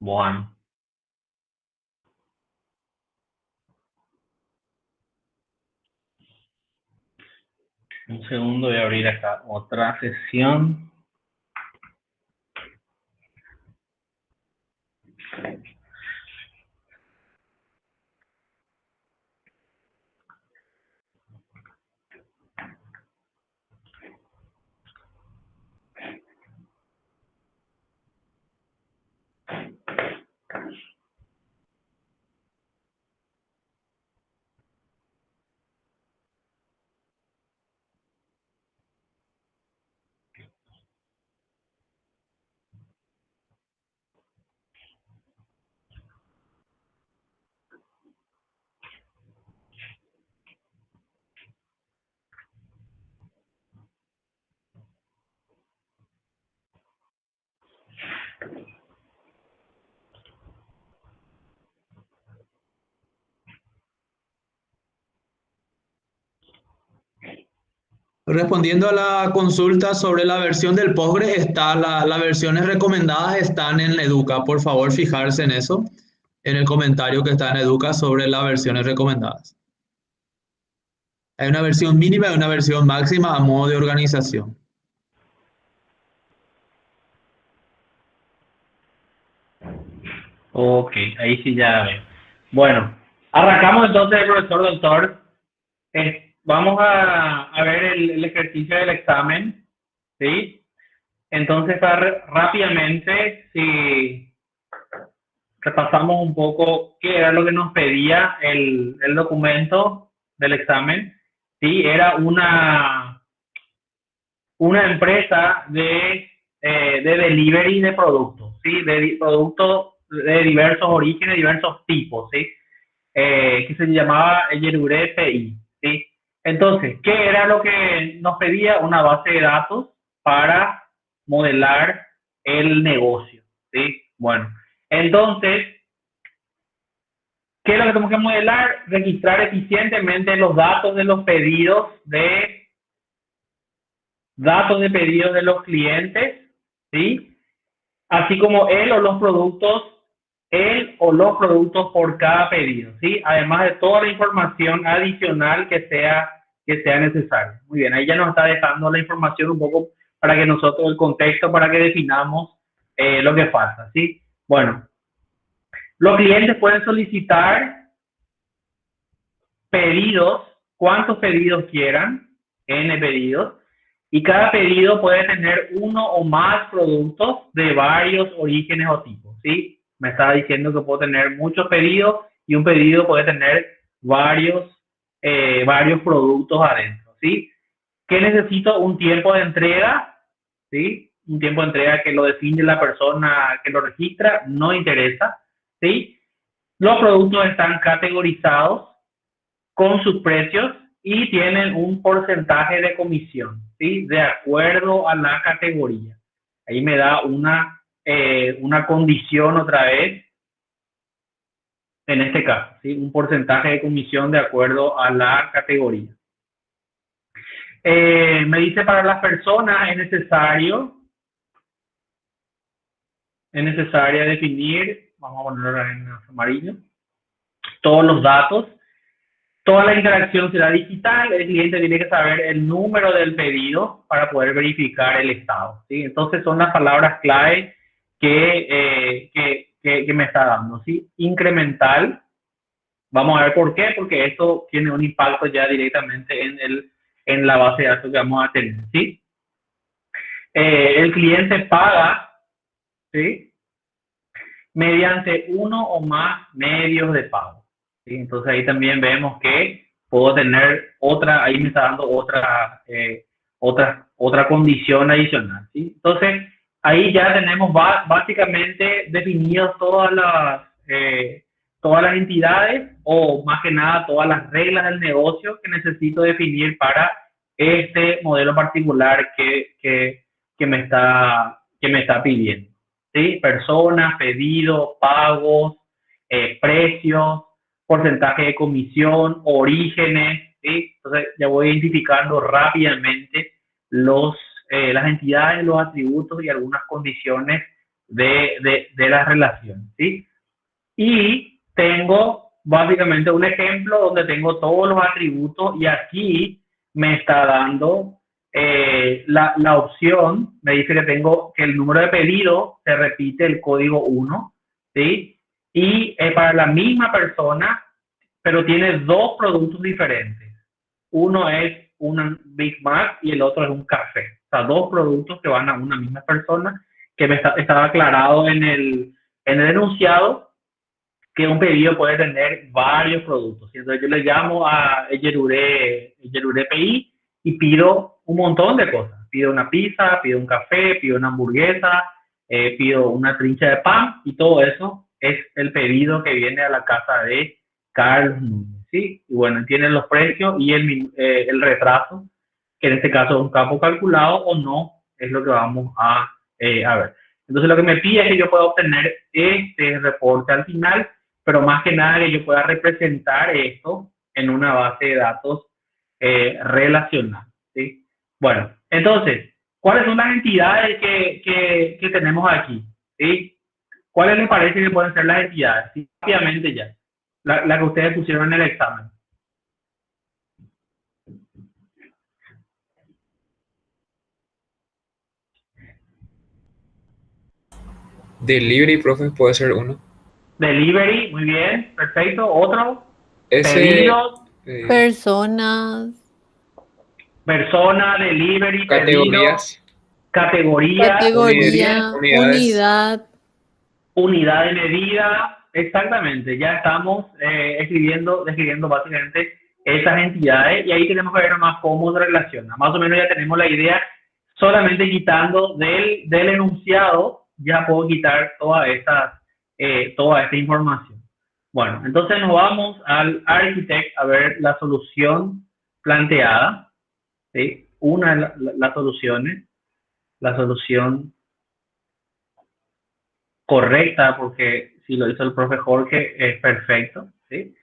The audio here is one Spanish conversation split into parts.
Bueno, un segundo, voy a abrir acá otra sesión. Respondiendo a la consulta sobre la versión del Postgres, las versiones recomendadas están en Educa. Por favor, fijarse en eso, en el comentario que está en Educa sobre las versiones recomendadas. Hay una versión mínima y una versión máxima a modo de organización. Ok, ahí sí ya veo. Bueno, arrancamos entonces, profesor doctor. Vamos a ver el ejercicio del examen, ¿sí? Entonces, rápidamente, si repasamos un poco qué era lo que nos pedía el documento del examen, ¿sí? Era una empresa de delivery de productos, ¿sí? De productos de diversos orígenes, diversos tipos, ¿sí? Que se llamaba Yerure PI, ¿sí? Entonces, ¿qué era lo que nos pedía? Una base de datos para modelar el negocio, ¿sí? Bueno, entonces, ¿qué es lo que tenemos que modelar? Registrar eficientemente los datos de los pedidos de los clientes, ¿sí? Así como él o los productos por cada pedido, ¿sí? Además de toda la información adicional que sea necesaria. Muy bien, ahí ya nos está dejando la información un poco para que nosotros, el contexto, para que definamos lo que falta, ¿sí? Bueno, los clientes pueden solicitar pedidos, cuántos pedidos quieran, N pedidos, y cada pedido puede tener uno o más productos de varios orígenes o tipos, ¿sí? Me estaba diciendo que puedo tener muchos pedidos y un pedido puede tener varios productos adentro, ¿sí? ¿Qué necesito? Un tiempo de entrega, ¿sí? Un tiempo de entrega que lo define la persona que lo registra, no interesa, ¿sí? Los productos están categorizados con sus precios y tienen un porcentaje de comisión, ¿sí? De acuerdo a la categoría. Ahí me da una condición otra vez, en este caso, ¿sí? Un porcentaje de comisión de acuerdo a la categoría. Me dice para las personas es necesario definir, vamos a ponerlo en amarillo, todos los datos. Toda la interacción será digital, el cliente tiene que saber el número del pedido para poder verificar el estado, ¿sí? Entonces son las palabras clave que me está dando, ¿sí? Incremental, vamos a ver por qué, porque esto tiene un impacto ya directamente en la base de datos que vamos a tener, ¿sí? El cliente paga, ¿sí? Mediante uno o más medios de pago, ¿sí? Entonces ahí también vemos que puedo tener ahí me está dando otra condición adicional, ¿sí? Entonces ahí ya tenemos básicamente definidos todas las entidades o más que nada todas las reglas del negocio que necesito definir para este modelo particular que me está pidiendo, ¿sí? Personas, pedidos, pagos, precios, porcentaje de comisión, orígenes, ¿sí? Entonces ya voy identificando rápidamente las entidades, los atributos y algunas condiciones de la relación, ¿sí? Y tengo básicamente un ejemplo donde tengo todos los atributos y aquí me está dando la opción, me dice que tengo que el número de pedido se repite el código 1, ¿sí? Y para la misma persona, pero tiene dos productos diferentes. Uno es un Big Mac y el otro es un café. O sea, dos productos que van a una misma persona, que estaba aclarado en el enunciado que un pedido puede tener varios productos. Entonces yo le llamo a Yeruré PI y pido un montón de cosas. Pido una pizza, pido un café, pido una hamburguesa, pido una trincha de pan y todo eso es el pedido que viene a la casa de Carlos Núñez, ¿sí? Y bueno, tienen los precios y el retraso, que en este caso es un campo calculado o no, es lo que vamos a ver. Entonces lo que me pide es que yo pueda obtener este reporte al final, pero más que nada que yo pueda representar esto en una base de datos relacional, ¿sí? Bueno, entonces, ¿cuáles son las entidades que tenemos aquí? ¿Sí? ¿Cuáles les parece que pueden ser las entidades? Sí, obviamente ya, la que ustedes pusieron en el examen. Delivery, profe, puede ser uno. Delivery, muy bien, perfecto. Otro, Ese, pedidos, Personas, persona, delivery, categorías, pedido, categoría, categoría, unidades. unidad de medida, exactamente. Ya estamos describiendo básicamente esas entidades y ahí tenemos que ver más cómo se relaciona. Más o menos ya tenemos la idea, solamente quitando del enunciado, ya puedo quitar toda esta información. Bueno, entonces nos vamos al Architect a ver la solución planteada, ¿sí? Una de las soluciones, la solución correcta, porque si lo hizo el profe Jorge es perfecto, ¿sí?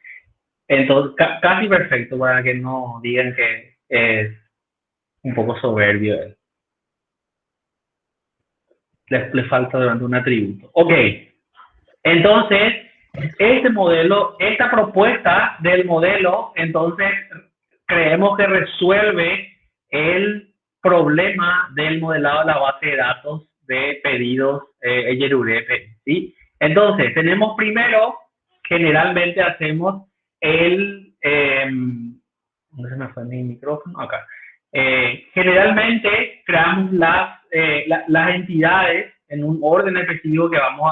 Entonces, casi perfecto, para que no digan que es un poco soberbio él. Le falta durante un atributo. Ok, entonces, este modelo, esta propuesta del modelo, entonces, creemos que resuelve el problema del modelado de la base de datos de pedidos Yeruré, ¿sí? Entonces, tenemos primero, generalmente hacemos ¿dónde se me fue mi micrófono? Acá. Generalmente creamos las entidades en un orden específico que vamos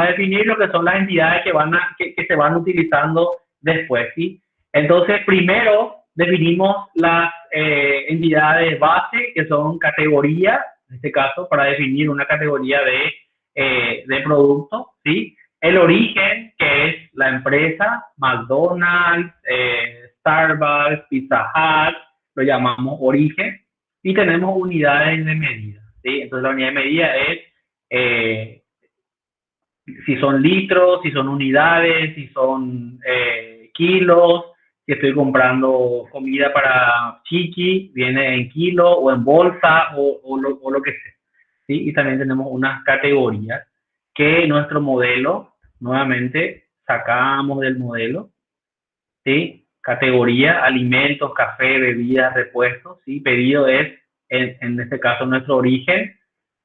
a definir, lo que son las entidades que se van utilizando después, ¿sí? Entonces, primero definimos las entidades base, que son categorías, en este caso, para definir una categoría de producto, ¿sí? El origen, que es la empresa, McDonald's, Starbucks, Pizza Hut, lo llamamos origen, y tenemos unidades de medida, ¿sí? Entonces la unidad de medida es si son litros, si son unidades, si son kilos, si estoy comprando comida para chiqui, viene en kilo o en bolsa o lo que sea, ¿sí? Y también tenemos unas categorías que nuestro modelo, nuevamente, sacamos del modelo, ¿sí? Categoría, alimentos, café, bebidas, repuestos, ¿sí? Pedido es, en este caso, nuestro origen,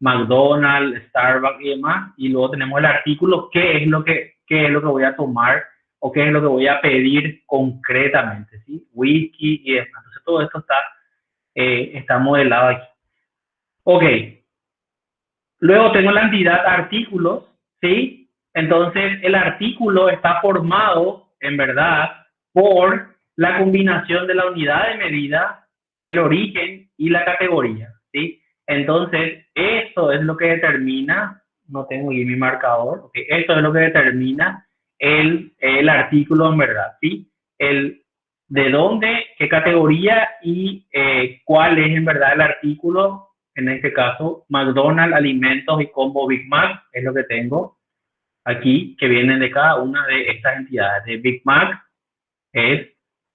McDonald's, Starbucks y demás, y luego tenemos el artículo, qué es lo que voy a tomar o qué es lo que voy a pedir concretamente, ¿sí? Whisky y demás. Entonces todo esto está modelado aquí. Ok. Luego tengo la entidad artículos, ¿sí? Entonces el artículo está formado, en verdad, por la combinación de la unidad de medida, el origen y la categoría, ¿sí? Entonces, eso es lo que determina, no tengo aquí mi marcador, ¿okay? Esto es lo que determina el artículo en verdad, ¿sí? De dónde, qué categoría y cuál es en verdad el artículo, en este caso, McDonald's, alimentos y combo Big Mac, es lo que tengo aquí, que vienen de cada una de estas entidades. De Big Mac es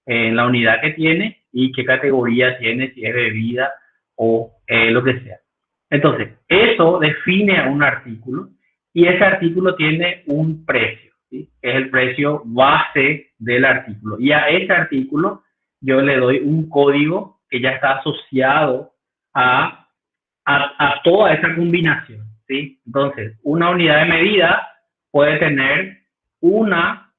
la unidad que tiene y qué categoría tiene, si es bebida o lo que sea. Entonces, eso define a un artículo y ese artículo tiene un precio, ¿sí? Es el precio base del artículo. Y a ese artículo yo le doy un código que ya está asociado a toda esa combinación, ¿sí? Entonces, una unidad de medida puede tener una,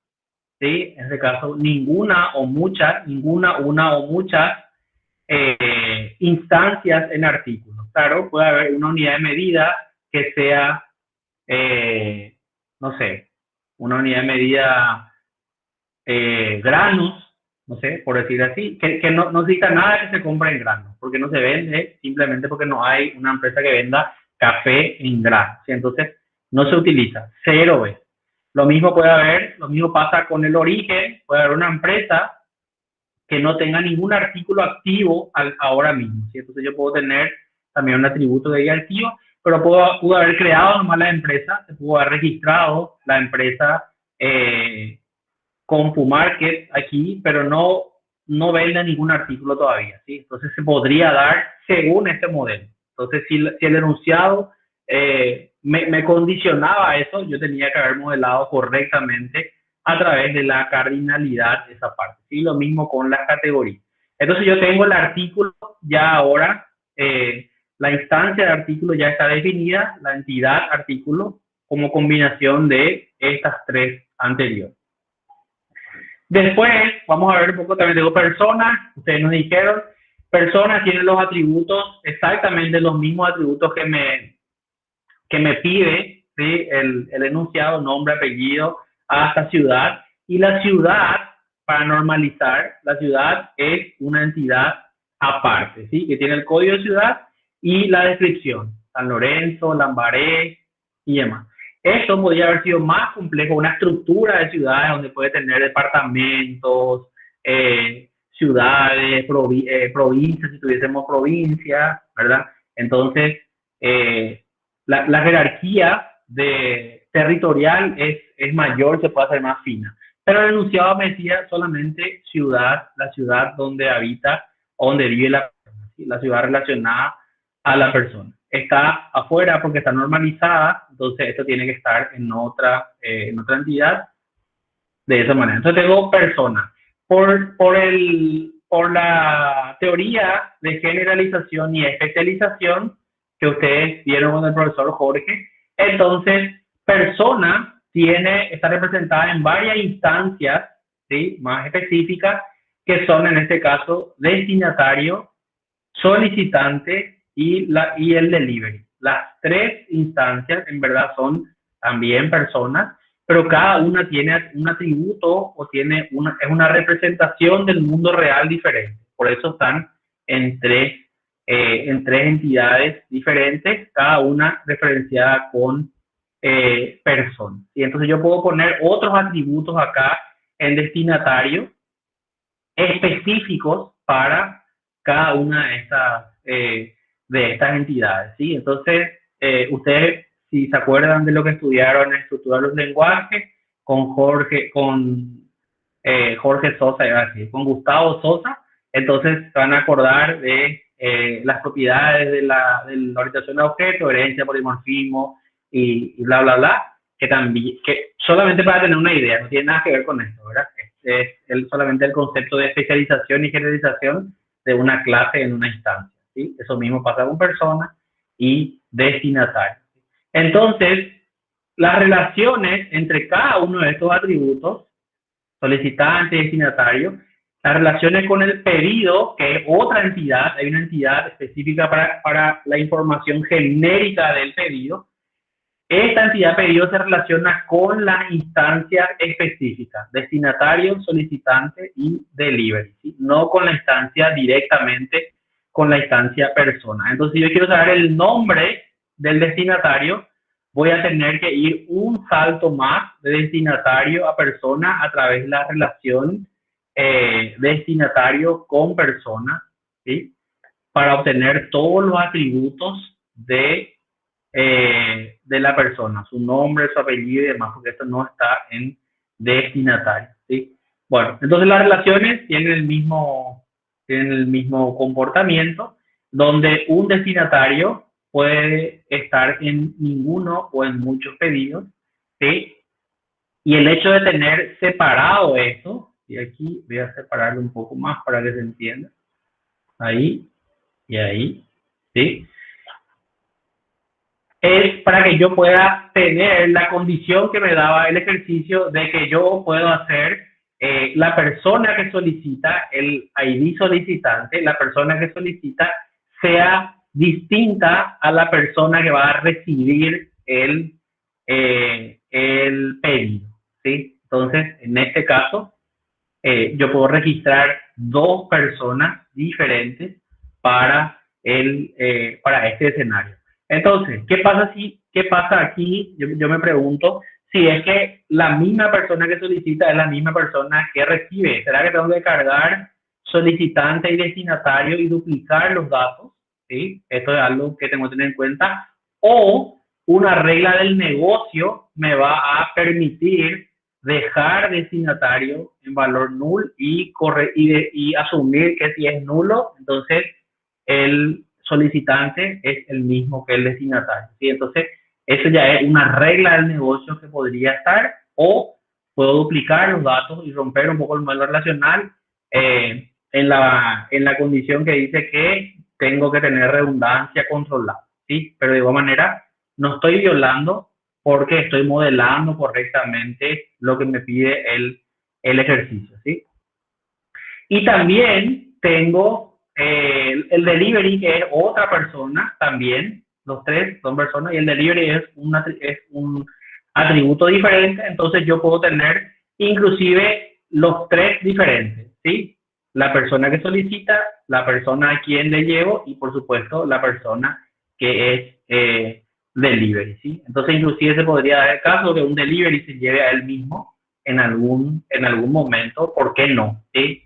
¿sí? En este caso, ninguna, una o muchas instancias en artículos. Claro, puede haber una unidad de medida que sea, no sé, una unidad de medida granos, no sé, por decir así, que no necesita nada que se compre en granos, porque no se vende, simplemente porque no hay una empresa que venda café en granos, ¿sí? Entonces no se utiliza, cero es. Lo mismo pasa con el origen, puede haber una empresa que no tenga ningún artículo activo ahora mismo, ¿sí? Entonces yo puedo tener también un atributo de guía activo, pero pudo haber creado nomás la empresa, se pudo haber registrado la empresa con FuMarket aquí, pero no vende ningún artículo todavía, ¿sí? Entonces se podría dar según este modelo. Entonces si el enunciado me condicionaba a eso, yo tenía que haber modelado correctamente a través de la cardinalidad de esa parte, ¿sí? Lo mismo con las categorías. Entonces yo tengo el artículo ya ahora, la instancia de artículo ya está definida, la entidad artículo como combinación de estas tres anteriores. Después vamos a ver un poco, también tengo personas, ustedes nos dijeron, personas tienen los atributos, exactamente los mismos atributos que me pide, ¿sí? El enunciado, nombre, apellido, hasta ciudad. Y la ciudad, para normalizar, la ciudad es una entidad aparte, ¿sí? Que tiene el código de ciudad y la descripción, San Lorenzo, Lambaré y demás. Esto podría haber sido más complejo, una estructura de ciudades donde puede tener departamentos, ciudades, provincias, si tuviésemos provincias, ¿verdad? Entonces, la jerarquía territorial es mayor, se puede hacer más fina. Pero el enunciado me decía solamente ciudad, la ciudad donde habita o donde vive la persona, ¿sí? La ciudad relacionada a la persona. Está afuera porque está normalizada, entonces esto tiene que estar en otra entidad de esa manera. Entonces tengo persona. Por la teoría de generalización y especialización que ustedes vieron con el profesor Jorge, entonces persona está representada en varias instancias, ¿sí? Más específicas, que son en este caso destinatario, solicitante y el delivery. Las tres instancias en verdad son también personas, pero cada una tiene un atributo o es una representación del mundo real diferente. Por eso están en tres entidades diferentes, cada una referenciada con persona. Y entonces yo puedo poner otros atributos acá en destinatario específicos para cada una de estas entidades, ¿sí? Entonces, ustedes, si se acuerdan de lo que estudiaron en estructura de los lenguajes, con Jorge Sosa, iba a decir, con Gustavo Sosa, entonces se van a acordar de las propiedades de la orientación de objeto, herencia, polimorfismo y bla, bla, bla, que solamente para tener una idea, no tiene nada que ver con esto, ¿verdad? Es solamente el concepto de especialización y generalización de una clase en una instancia, ¿sí? Eso mismo pasa con persona y destinatario. Entonces, las relaciones entre cada uno de estos atributos, solicitante y destinatario, las relaciones con el pedido, que es otra entidad, hay una entidad específica para la información genérica del pedido. Esta entidad pedido se relaciona con la instancia específica, destinatario, solicitante y delivery, ¿sí? No con la instancia directamente, con la instancia persona. Entonces, si yo quiero saber el nombre del destinatario, voy a tener que ir un salto más de destinatario a persona a través de la relación destinatario con persona, ¿sí? Para obtener todos los atributos de la persona, su nombre, su apellido y demás, porque esto no está en destinatario, ¿sí? Bueno, entonces las relaciones tienen el mismo comportamiento, donde un destinatario puede estar en ninguno o en muchos pedidos, ¿sí? Y el hecho de tener separado esto, y aquí voy a separarlo un poco más para que se entienda, ahí y ahí, ¿sí? Es para que yo pueda tener la condición que me daba el ejercicio de que yo puedo hacer la persona que solicita, el ID solicitante, la persona que solicita sea distinta a la persona que va a recibir el pedido, ¿sí? Entonces, en este caso, yo puedo registrar dos personas diferentes para este escenario. Entonces, ¿qué pasa aquí? Yo me pregunto si es que la misma persona que solicita es la misma persona que recibe. ¿Será que tengo que cargar solicitante y destinatario y duplicar los datos? ¿Sí? Esto es algo que tengo que tener en cuenta. O una regla del negocio me va a permitir dejar destinatario en valor null y asumir que si es nulo, entonces el solicitante es el mismo que el destinatario, ¿sí? Entonces, eso ya es una regla del negocio que podría estar, o puedo duplicar los datos y romper un poco el modelo relacional en la condición que dice que tengo que tener redundancia controlada, ¿sí? Pero de igual manera, no estoy violando porque estoy modelando correctamente lo que me pide el ejercicio, ¿sí? Y también tengo el delivery, que es otra persona también. Los tres son personas y el delivery es un atributo diferente. Entonces yo puedo tener inclusive los tres diferentes, ¿sí? La persona que solicita, la persona a quien le llevo y por supuesto la persona que es delivery, ¿sí? Entonces inclusive se podría dar el caso que un delivery se lleve a él mismo en algún momento. ¿Por qué no? ¿Sí?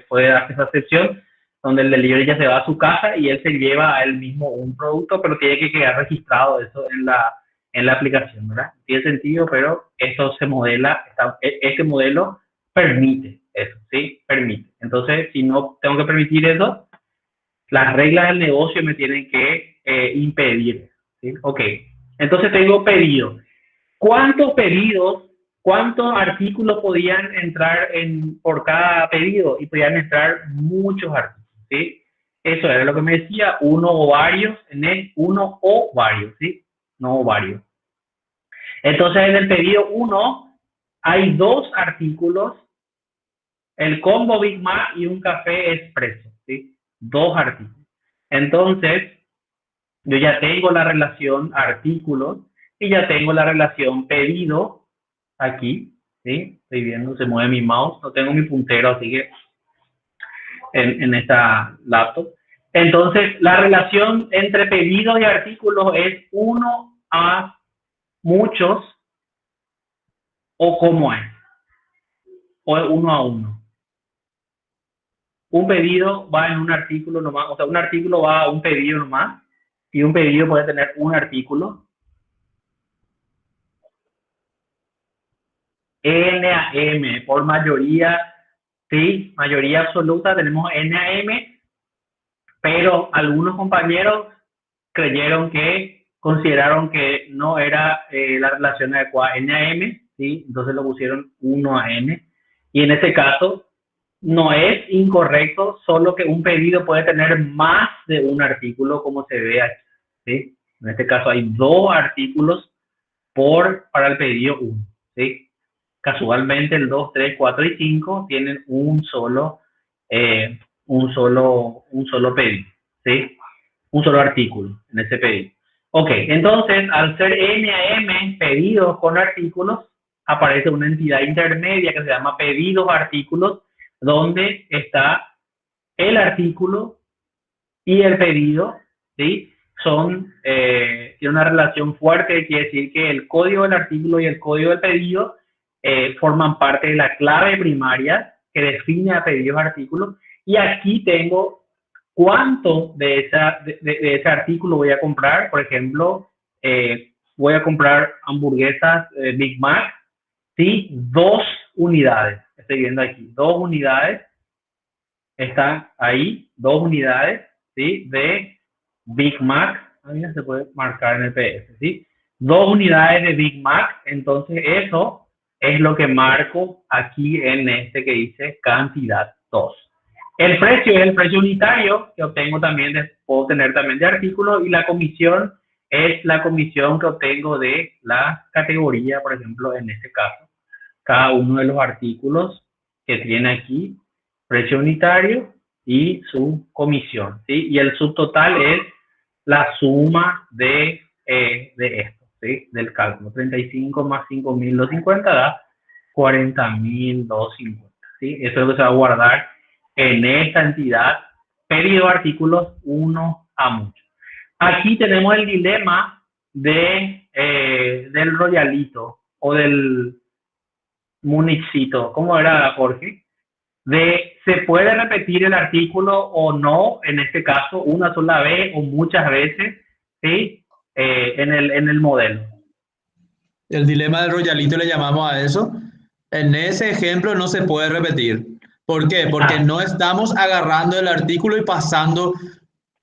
Puede darse esa excepción donde el delivery ya se va a su casa y él se lleva a él mismo un producto, pero tiene que quedar registrado eso en la aplicación, ¿verdad? Tiene sentido, pero esto se modela, este modelo permite eso, ¿sí? Permite. Entonces, si no tengo que permitir eso, las reglas del negocio me tienen que impedir, ¿sí? Ok, entonces tengo pedido. ¿Cuántos artículos podían entrar por cada pedido? Y podían entrar muchos artículos, ¿sí? Eso era lo que me decía, uno o varios, ¿sí? No o varios. Entonces, en el pedido 1 hay 2 artículos, el combo Big Mac y un café expreso, ¿sí? 2 artículos. Entonces, yo ya tengo la relación artículos y ya tengo la relación pedido aquí, ¿sí? Estoy viendo, se mueve mi mouse, no tengo mi puntero, así que en esta laptop. Entonces, la relación entre pedidos y artículos es 1 a muchos, o cómo es, o es 1 a 1. Un pedido va en un artículo nomás, o sea, un artículo va a un pedido nomás, y un pedido puede tener un artículo. N a M, por mayoría, sí, mayoría absoluta tenemos N a M, pero algunos compañeros consideraron que no era la relación adecuada N a M, ¿sí? Entonces lo pusieron 1 a N, y en ese caso no es incorrecto, solo que un pedido puede tener más de un artículo, como se ve aquí, ¿sí? En este caso hay 2 artículos para el pedido 1, ¿sí? Casualmente el 2, 3, 4 y 5 tienen un solo pedido, ¿sí? Un solo artículo en ese pedido. Ok, entonces al ser N a M pedidos con artículos, aparece una entidad intermedia que se llama pedidos artículos, donde está el artículo y el pedido, ¿sí? Tiene una relación fuerte, quiere decir que el código del artículo y el código del pedido forman parte de la clave primaria que define a pedidos artículos, y aquí tengo cuánto de ese artículo voy a comprar. Por ejemplo, voy a comprar hamburguesas Big Mac, ¿sí? 2 unidades, estoy viendo aquí, 2 unidades, están ahí, 2 unidades, ¿sí? De Big Mac, También se puede marcar en el PDF, ¿sí? 2 unidades de Big Mac, entonces eso es lo que marco aquí en este que dice cantidad 2. El precio es el precio unitario que obtengo también, puedo obtener también de artículos, y la comisión es la comisión que obtengo de la categoría, por ejemplo, en este caso. Cada uno de los artículos que tiene aquí, precio unitario y su comisión, ¿sí? Y el subtotal es la suma de esto, ¿sí? Del cálculo. 35 más 5.250 da 40.250, ¿sí? Eso es lo que se va a guardar en esta entidad, pedido artículos 1 a mucho. Aquí tenemos el dilema del royalito o del municito. ¿Cómo era, Jorge? ¿Se puede repetir el artículo o no, en este caso, una sola vez o muchas veces, ¿sí? En el modelo. El dilema del royalito le llamamos a eso. En ese ejemplo no se puede repetir. ¿Por qué? Porque no estamos agarrando el artículo y pasando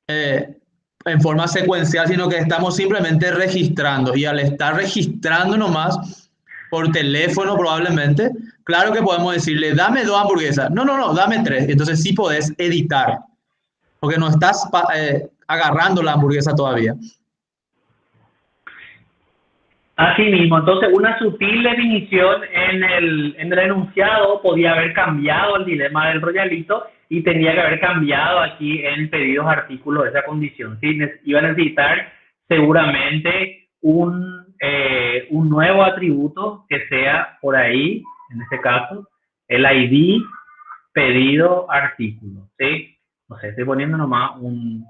en forma secuencial, sino que estamos simplemente registrando. Y al estar registrando nomás por teléfono probablemente, claro que podemos decirle, dame 2 hamburguesas. No, dame 3. Entonces sí podés editar, porque no estás agarrando la hamburguesa todavía. Así mismo, entonces una sutil definición en el enunciado podía haber cambiado el dilema del royalito y tenía que haber cambiado aquí en pedidos artículos esa condición. ¿Sí? Iba a necesitar seguramente un nuevo atributo que sea por ahí, en este caso, el ID pedido artículo. ¿Sí? No sé, estoy poniendo nomás un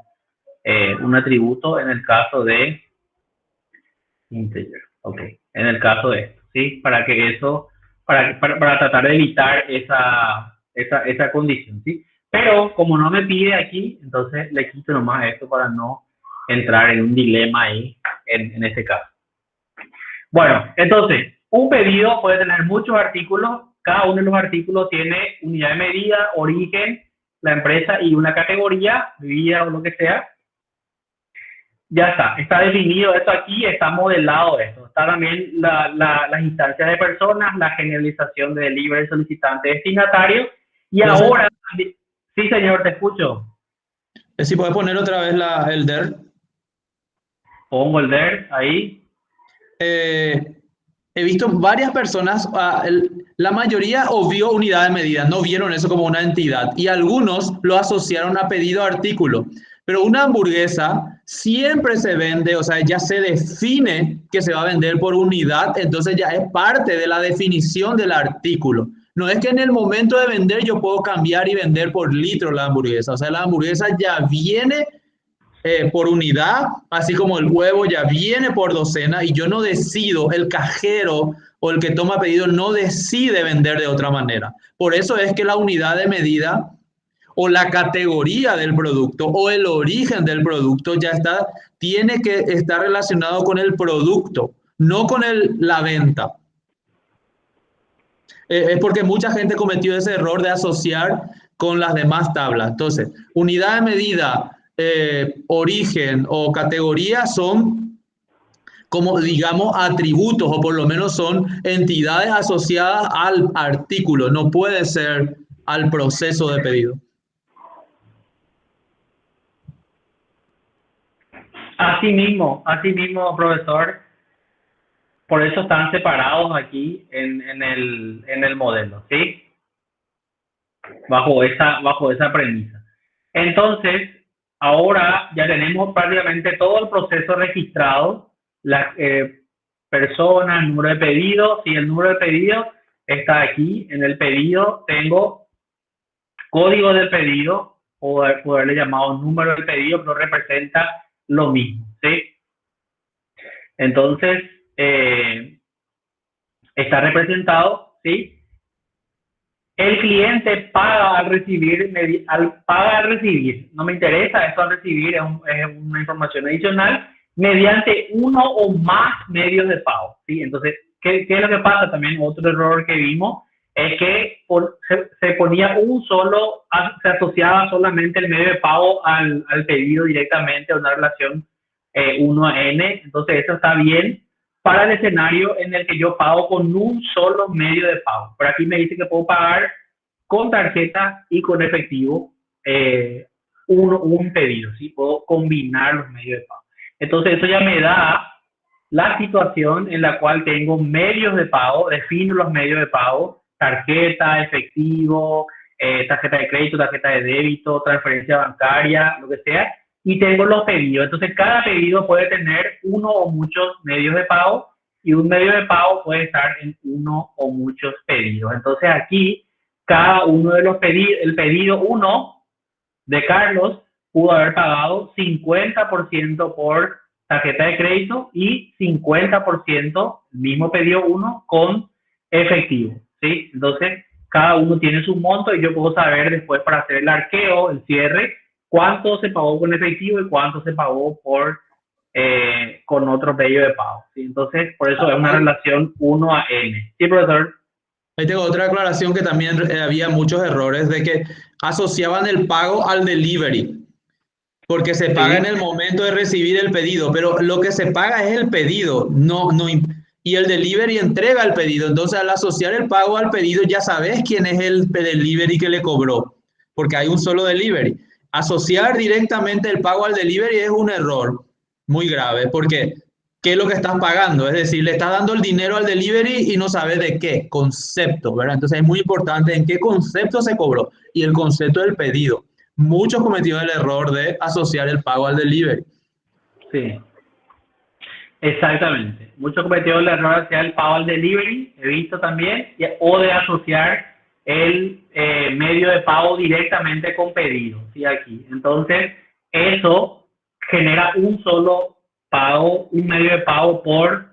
atributo en el caso de integer. Ok, en el caso de esto, ¿sí? Para que eso, para tratar de evitar esa condición, ¿sí? Pero como no me pide aquí, entonces le quito nomás esto para no entrar en un dilema ahí, en este caso. Bueno, entonces, un pedido puede tener muchos artículos. Cada uno de los artículos tiene unidad de medida, origen, la empresa y una categoría, medida o lo que sea. Ya está definido esto aquí, está modelado esto. Está también las instancias de personas, la generalización de delivery, solicitante, destinatario. Y no ahora, sí, señor, te escucho. Si puedes poner otra vez el DER. Pongo el DER ahí. He visto varias personas, la mayoría obvió unidad de medida, no vieron eso como una entidad, y algunos lo asociaron a pedido artículo. Pero una hamburguesa siempre se vende, o sea, ya se define que se va a vender por unidad, entonces ya es parte de la definición del artículo. No es que en el momento de vender yo puedo cambiar y vender por litro la hamburguesa, o sea, la hamburguesa ya viene por unidad, así como el huevo ya viene por docena, y yo no decido, el cajero o el que toma pedido no decide vender de otra manera. Por eso es que la unidad de medida o la categoría del producto o el origen del producto tiene que estar relacionado con el producto, no con la venta. Es porque mucha gente cometió ese error de asociar con las demás tablas. Entonces, unidad de medida, origen o categoría son, como digamos, atributos, o por lo menos son entidades asociadas al artículo, no puede ser al proceso de pedido. Así mismo, profesor. Por eso están separados aquí en el modelo, ¿sí? Bajo esa premisa. Entonces, ahora ya tenemos prácticamente todo el proceso registrado, las personas, el número de pedidos. Si el número de pedidos está aquí, en el pedido tengo código del pedido, o poderle llamado número del pedido, pero representa lo mismo, ¿sí? Entonces, está representado, ¿sí? El cliente paga al recibir, no me interesa esto al recibir, es una información adicional, mediante uno o más medios de pago, ¿sí? Entonces, ¿qué es lo que pasa? También otro error que vimos es que se ponía se asociaba solamente el medio de pago al pedido directamente, a una relación 1N. Entonces eso está bien para el escenario en el que yo pago con un solo medio de pago. Por aquí me dice que puedo pagar con tarjeta y con efectivo un pedido, ¿sí? Puedo combinar los medios de pago. Entonces eso ya me da la situación en la cual tengo medios de pago, defino los medios de pago, tarjeta, efectivo, tarjeta de crédito, tarjeta de débito, transferencia bancaria, lo que sea, y tengo los pedidos. Entonces cada pedido puede tener uno o muchos medios de pago y un medio de pago puede estar en uno o muchos pedidos. Entonces aquí cada uno de los pedidos, el pedido 1 de Carlos pudo haber pagado 50% por tarjeta de crédito y 50% mismo pedido 1 con efectivo, ¿sí? Entonces, cada uno tiene su monto y yo puedo saber después para hacer el arqueo, el cierre, cuánto se pagó con efectivo y cuánto se pagó con otro medio de pago, ¿sí? Entonces, por eso es una relación 1:n. ¿Sí, profesor? Ahí tengo otra aclaración que también había muchos errores de que asociaban el pago al delivery, porque se paga en el momento de recibir el pedido, pero lo que se paga es el pedido, y el delivery entrega el pedido. Entonces, al asociar el pago al pedido, ya sabes quién es el delivery que le cobró, porque hay un solo delivery. Asociar directamente el pago al delivery es un error muy grave, porque ¿qué es lo que estás pagando? Es decir, le estás dando el dinero al delivery y no sabes de qué concepto, ¿verdad? Entonces es muy importante en qué concepto se cobró y el concepto del pedido. Muchos cometieron el error de asociar el pago al delivery. Sí, exactamente. Muchos cometieron el error de asociar el pago al delivery, he visto también, o de asociar el medio de pago directamente con pedido, ¿sí? Aquí. Entonces, eso genera un solo pago, un medio de pago por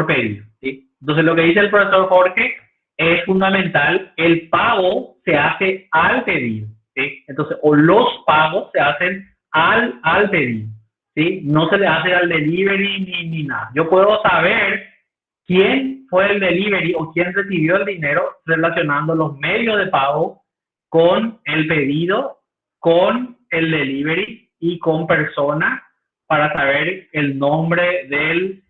pedido, ¿sí? Entonces, lo que dice el profesor Jorge es fundamental. El pago se hace al pedido, ¿sí? Entonces, o los pagos se hacen al pedido, ¿sí? No se le hace al delivery ni nada. Yo puedo saber quién fue el delivery o quién recibió el dinero relacionando los medios de pago con el pedido, con el delivery y con persona para saber el nombre del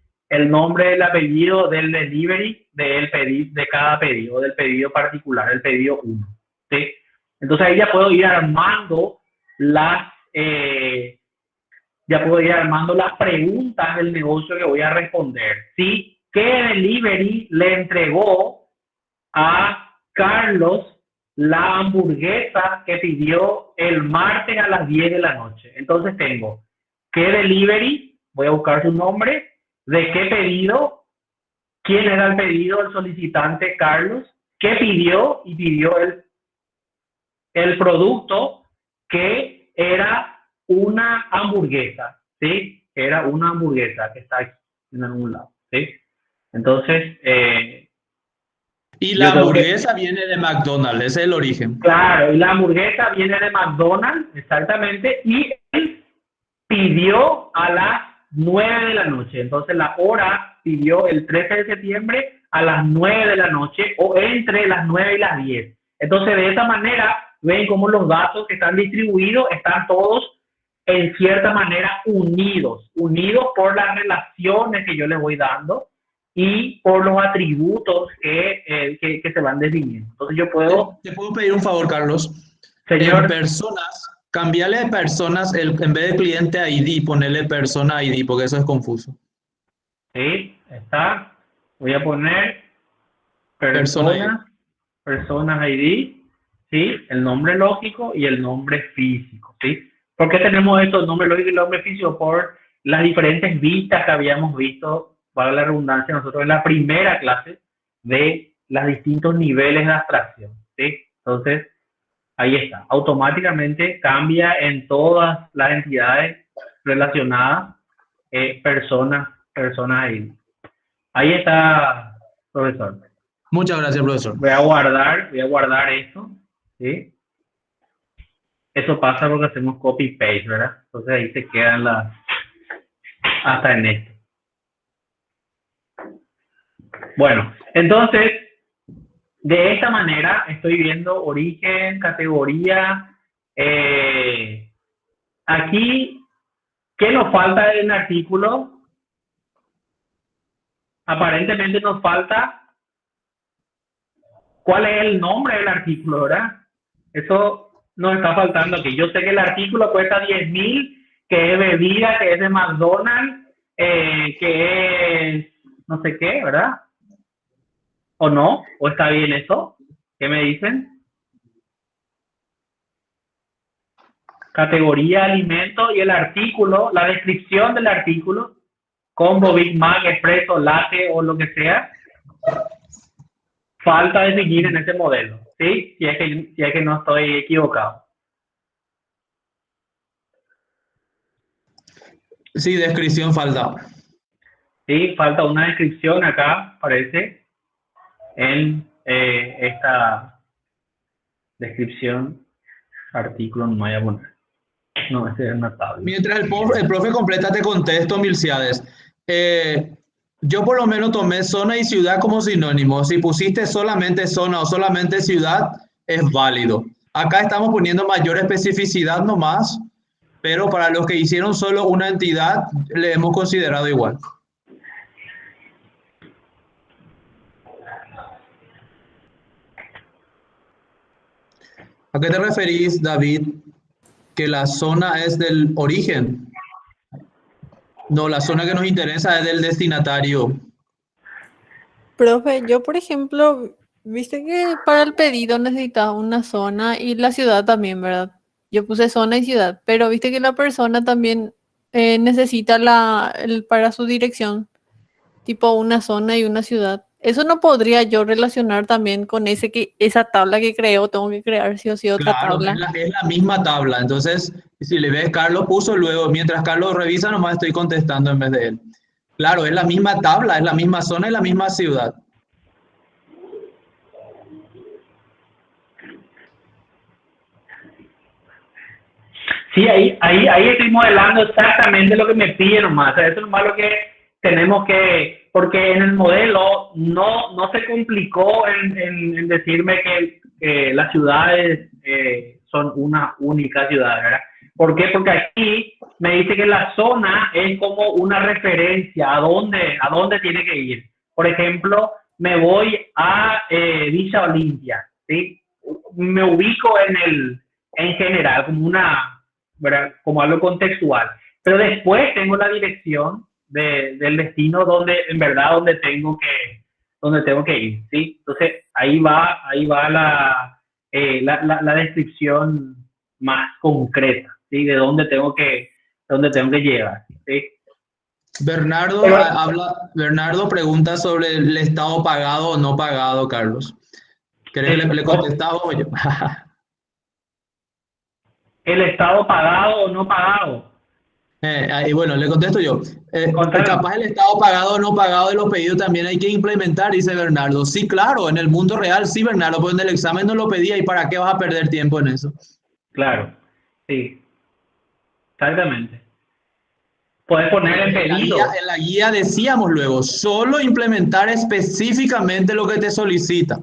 apellido del delivery de cada pedido, del pedido particular, el pedido 1, ¿sí? Entonces ahí ya puedo ir armando las preguntas del negocio que voy a responder, ¿sí? ¿Qué delivery le entregó a Carlos la hamburguesa que pidió el martes a las 10 de la noche? Entonces tengo, ¿qué delivery? Voy a buscar su nombre. ¿De qué pedido? ¿Quién era el pedido? El solicitante Carlos. ¿Qué pidió? Y pidió el producto que era una hamburguesa, ¿sí? Era una hamburguesa que está aquí en algún lado, ¿sí? Entonces, y la hamburguesa viene de McDonald's, ese es el origen. Claro, y la hamburguesa viene de McDonald's, exactamente, y él pidió a las 9 de la noche. Entonces, la hora pidió el 13 de septiembre a las 9 de la noche o entre las 9 y las 10. Entonces, de esa manera, ven cómo los datos que están distribuidos están todos en cierta manera unidos por las relaciones que yo les voy dando y por los atributos que se van definiendo. Entonces yo puedo... ¿Te puedo pedir un favor, Carlos? Señor. En personas, cambiarle de personas, en vez de cliente ID, ponerle persona ID, porque eso es confuso. Sí, está. Voy a poner personas ID, ¿sí? El nombre lógico y el nombre físico, ¿sí? ¿Por qué tenemos estos nombres lógicos y el nombre físico? Por las diferentes vistas que habíamos visto, para la redundancia, nosotros en la primera clase de los distintos niveles de abstracción, ¿sí? Entonces, ahí está. Automáticamente cambia en todas las entidades relacionadas personas ahí. Ahí está, profesor. Muchas gracias, profesor. Voy a guardar esto, ¿sí? Eso pasa porque hacemos copy-paste, ¿verdad? Entonces ahí se quedan hasta en esto. Bueno, entonces, de esta manera estoy viendo origen, categoría. Aquí ¿Qué nos falta en el artículo? Aparentemente nos falta cuál es el nombre del artículo, ¿verdad? Eso nos está faltando aquí. Yo sé que el artículo cuesta 10.000, que es bebida, que es de McDonald's, que es no sé qué, ¿verdad? ¿O no? ¿O está bien eso? ¿Qué me dicen? Categoría alimento y el artículo, la descripción del artículo, combo, Big Mac, expreso, latte o lo que sea, falta definir en este modelo, ¿sí? Si es que no estoy equivocado. Sí, descripción falta. Sí, falta una descripción acá, parece, en esta descripción, artículo, no voy a poner. No, ese es una tabla. Mientras el profe completa, te contesto, Milciades. Yo por lo menos tomé zona y ciudad como sinónimo. Si pusiste solamente zona o solamente ciudad, es válido. Acá estamos poniendo mayor especificidad nomás, pero para los que hicieron solo una entidad, le hemos considerado igual. ¿A qué te referís, David? Que la zona es del origen. No, la zona que nos interesa es del destinatario. Profe, yo por ejemplo, viste que para el pedido necesitaba una zona y la ciudad también, ¿verdad? Yo puse zona y ciudad, pero viste que la persona también necesita para su dirección, tipo una zona y una ciudad. Eso no podría yo relacionar también con esa tabla que creo, tengo que crear sí o sí otra Claro, tabla. es la misma tabla. Entonces, si le ves, Carlos puso luego, mientras Carlos revisa, nomás estoy contestando en vez de él. Claro, es la misma tabla, es la misma zona y la misma ciudad. Sí, ahí estoy modelando exactamente lo que me pide nomás. O sea, eso es nomás lo que tenemos que, porque en el modelo no se complicó en decirme que las ciudades son una única ciudad, ¿verdad? ¿Por qué? Porque aquí me dice que la zona es como una referencia a dónde tiene que ir. Por ejemplo, me voy a Villa Olimpia, ¿sí? Me ubico en general, como ¿verdad? Como algo contextual. Pero después tengo la dirección del destino donde tengo que ir, ¿sí? Entonces, ahí va la descripción más concreta, ¿sí? De dónde tengo que llegar, ¿sí? Bernardo pregunta sobre el estado pagado o no pagado, Carlos. ¿Querés que le contestaba o yo? El estado pagado o no pagado. Y bueno, le contesto yo. Capaz el estado pagado o no pagado de los pedidos también hay que implementar, dice Bernardo. Sí, claro, en el mundo real sí, Bernardo, pero en el examen no lo pedía y ¿para qué vas a perder tiempo en eso? Claro, sí, exactamente. Puedes poner en pedido. En la guía decíamos luego, solo implementar específicamente lo que te solicita.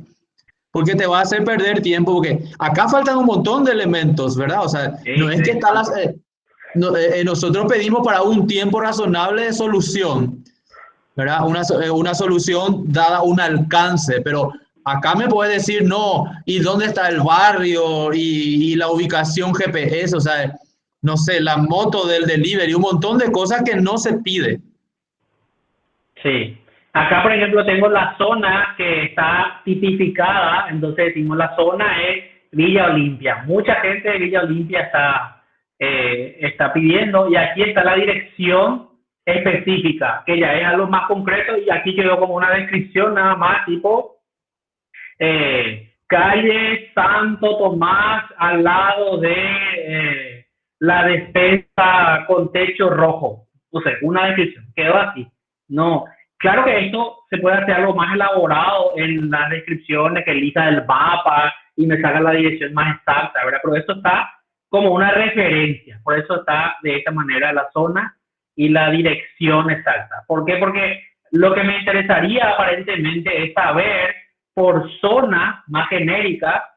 Porque te va a hacer perder tiempo, porque acá faltan un montón de elementos, ¿verdad? O sea, no es que está nosotros pedimos para un tiempo razonable de solución, ¿verdad? Una solución dada un alcance, pero acá me puede decir no, y dónde está el barrio y la ubicación GPS, o sea, no sé, la moto del delivery, un montón de cosas que no se pide. Sí. Acá, por ejemplo, tengo la zona que está tipificada, entonces decimos la zona es Villa Olimpia. Mucha gente de Villa Olimpia está pidiendo y aquí está la dirección específica, que ya es algo más concreto y aquí quedó como una descripción nada más tipo calle Santo Tomás al lado de la despensa con techo rojo. No sé, una descripción, quedó así. No. Claro que esto se puede hacer algo más elaborado en las descripciones, que elija el mapa y me salga la dirección más exacta, ¿verdad? Pero esto está como una referencia, por eso está de esta manera la zona y la dirección exacta. ¿Por qué? Porque lo que me interesaría aparentemente es saber por zona más genérica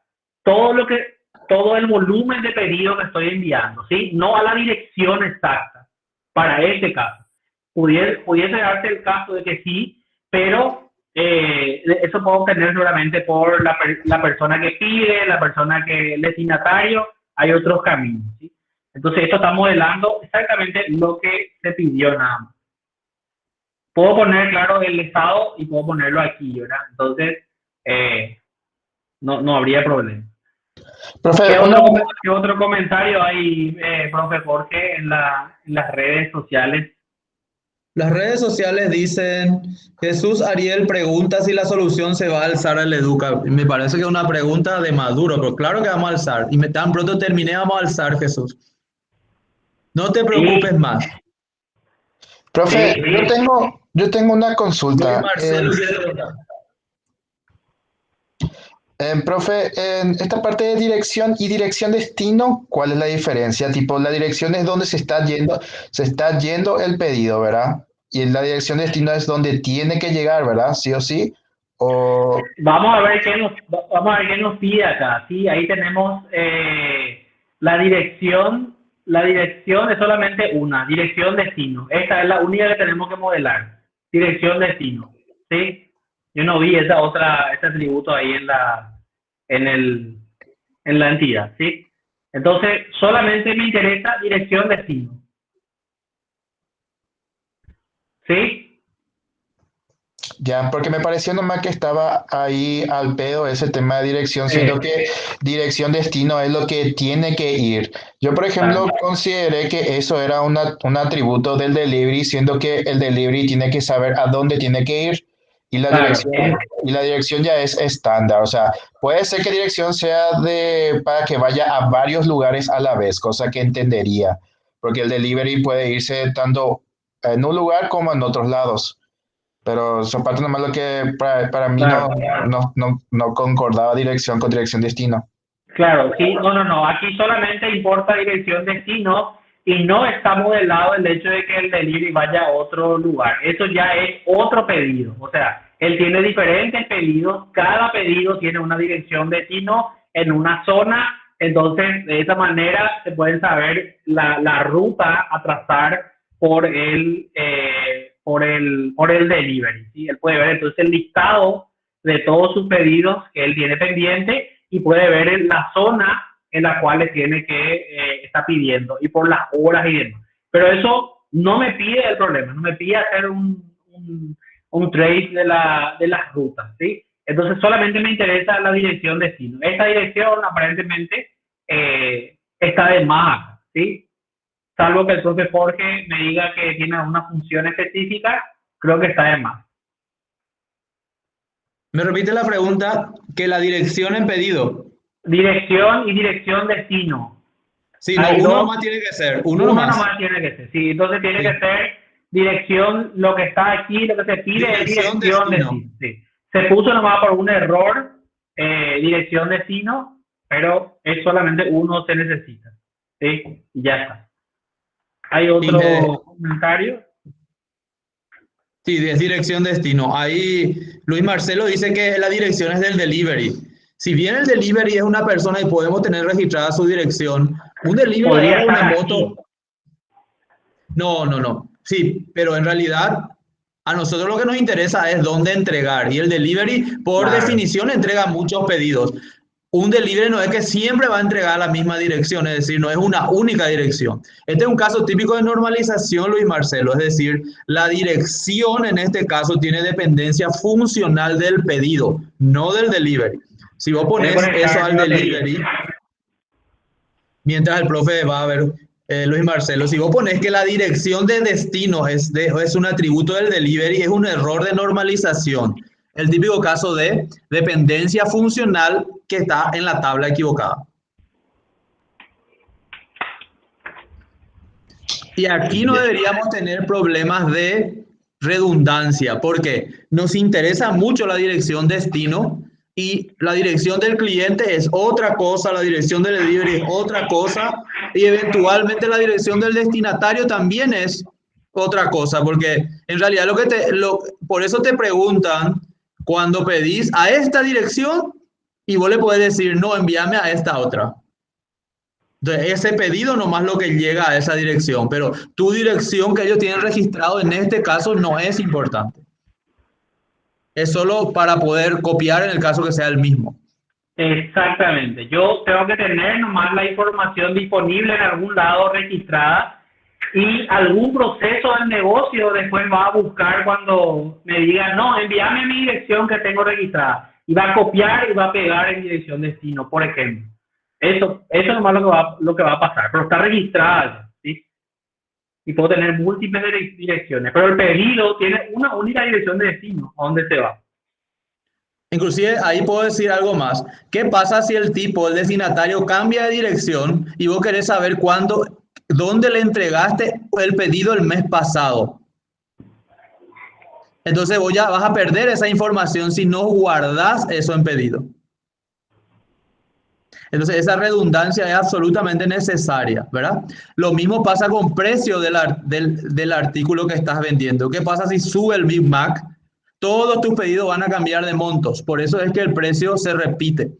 todo el volumen de pedido que estoy enviando, ¿sí? No a la dirección exacta. para este caso. Pudiese darse el caso de que sí, pero eso puedo obtener seguramente por la persona que pide, la persona que el destinatario, hay otros caminos, ¿sí? Entonces esto está modelando exactamente lo que se pidió nada más. Puedo poner, claro, el estado y puedo ponerlo aquí, ¿verdad? Entonces, no habría problema. Profe, ¿Qué otro comentario hay, profe Jorge, en las redes sociales? Las redes sociales dicen, Jesús Ariel pregunta si la solución se va a alzar al Educa. Me parece que es una pregunta de Maduro, pero claro que vamos a alzar. Y tan pronto terminé, vamos a alzar, Jesús. No te preocupes más. profe, yo tengo una Luis consulta. Marcelo quiere preguntar. Profe, en esta parte de dirección y dirección destino, ¿cuál es la diferencia? Tipo, la dirección es donde se está yendo el pedido, ¿verdad? Y la dirección destino es donde tiene que llegar, ¿verdad? Sí o sí. O Vamos a ver qué nos pide acá. Sí, ahí tenemos la dirección. La dirección es solamente una, dirección destino. Esta es la única que tenemos que modelar. Dirección destino. ¿Sí? Yo no vi ese atributo ahí en la entidad, ¿sí? Entonces, solamente me interesa dirección destino. ¿Sí? ya, porque me pareció nomás que estaba ahí al pedo ese tema de dirección, siendo que dirección destino es lo que tiene que ir. Yo, por ejemplo, consideré que eso era un atributo del delivery, siendo que el delivery tiene que saber a dónde tiene que ir y Claro. la dirección ya es estándar. O sea, puede ser que dirección sea para que vaya a varios lugares a la vez, cosa que entendería, porque el delivery puede irse tanto en un lugar como en otros lados. Pero son parte nomás lo que para mí Claro. no concordaba dirección con dirección destino. Claro, sí, no. Aquí solamente importa dirección destino y no está modelado el hecho de que el delivery vaya a otro lugar. Eso ya es otro pedido. O sea, él tiene diferentes pedidos. Cada pedido tiene una dirección destino en una zona. Entonces, de esa manera se pueden saber la ruta a trazar por el delivery, ¿sí? Él puede ver entonces el listado de todos sus pedidos que él tiene pendiente y puede ver la zona en la cual le tiene que está pidiendo y por las horas y demás. Pero eso no me pide el problema, no me pide hacer un trace de las rutas, ¿sí? Entonces solamente me interesa la dirección destino. Esta dirección aparentemente está de más, ¿sí? Salvo que el profe Jorge me diga que tiene una función específica, creo que está de más. Me repite la pregunta, que la dirección en pedido. Dirección y dirección destino. Sí, no, uno nomás tiene que ser. Uno nomás tiene que ser, sí. Entonces tiene que ser dirección, lo que está aquí, lo que se pide es dirección destino. Sí. Se puso nomás por un error, dirección destino, pero es solamente uno se necesita. ¿Sí? Y ya está. ¿Hay otro comentario? Sí, es dirección destino. Ahí Luis Marcelo dice que la dirección es del delivery. Si bien el delivery es una persona y podemos tener registrada su dirección, un delivery podría es una estar moto. No. Sí, pero en realidad a nosotros lo que nos interesa es dónde entregar. Y el delivery, por definición, entrega muchos pedidos. Un delivery no es que siempre va a entregar la misma dirección, es decir, no es una única dirección. Este es un caso típico de normalización, Luis Marcelo, es decir, la dirección en este caso tiene dependencia funcional del pedido, no del delivery. Si vos pones eso al delivery, mientras el profe va a ver, Luis Marcelo, si vos pones que la dirección de destino es un atributo del delivery, es un error de normalización. El típico caso de dependencia funcional que está en la tabla equivocada. Y aquí no deberíamos tener problemas de redundancia, porque nos interesa mucho la dirección destino y la dirección del cliente es otra cosa, la dirección del delivery es otra cosa y eventualmente la dirección del destinatario también es otra cosa, porque en realidad por eso te preguntan cuando pedís a esta dirección y vos le podés decir, no, envíame a esta otra. Entonces, ese pedido nomás lo que llega a esa dirección, pero tu dirección que ellos tienen registrado en este caso no es importante. Es solo para poder copiar en el caso que sea el mismo. Exactamente. Yo tengo que tener nomás la información disponible en algún lado registrada y algún proceso del negocio después va a buscar cuando me diga, no, envíame mi dirección que tengo registrada. Y va a copiar y va a pegar en mi dirección destino, por ejemplo. Eso es nomás lo que va a pasar, pero está registrada, ¿sí? Y puedo tener múltiples direcciones, pero el pedido tiene una única dirección de destino, a dónde se va. Inclusive ahí puedo decir algo más. ¿Qué pasa si el tipo, el destinatario, cambia de dirección y vos querés saber dónde le entregaste el pedido el mes pasado? Entonces vos ya vas a perder esa información si no guardás eso en pedido. Entonces esa redundancia es absolutamente necesaria, ¿verdad? Lo mismo pasa con precio del artículo que estás vendiendo. ¿Qué pasa si sube el Big Mac? Todos tus pedidos van a cambiar de montos. Por eso es que el precio se repite.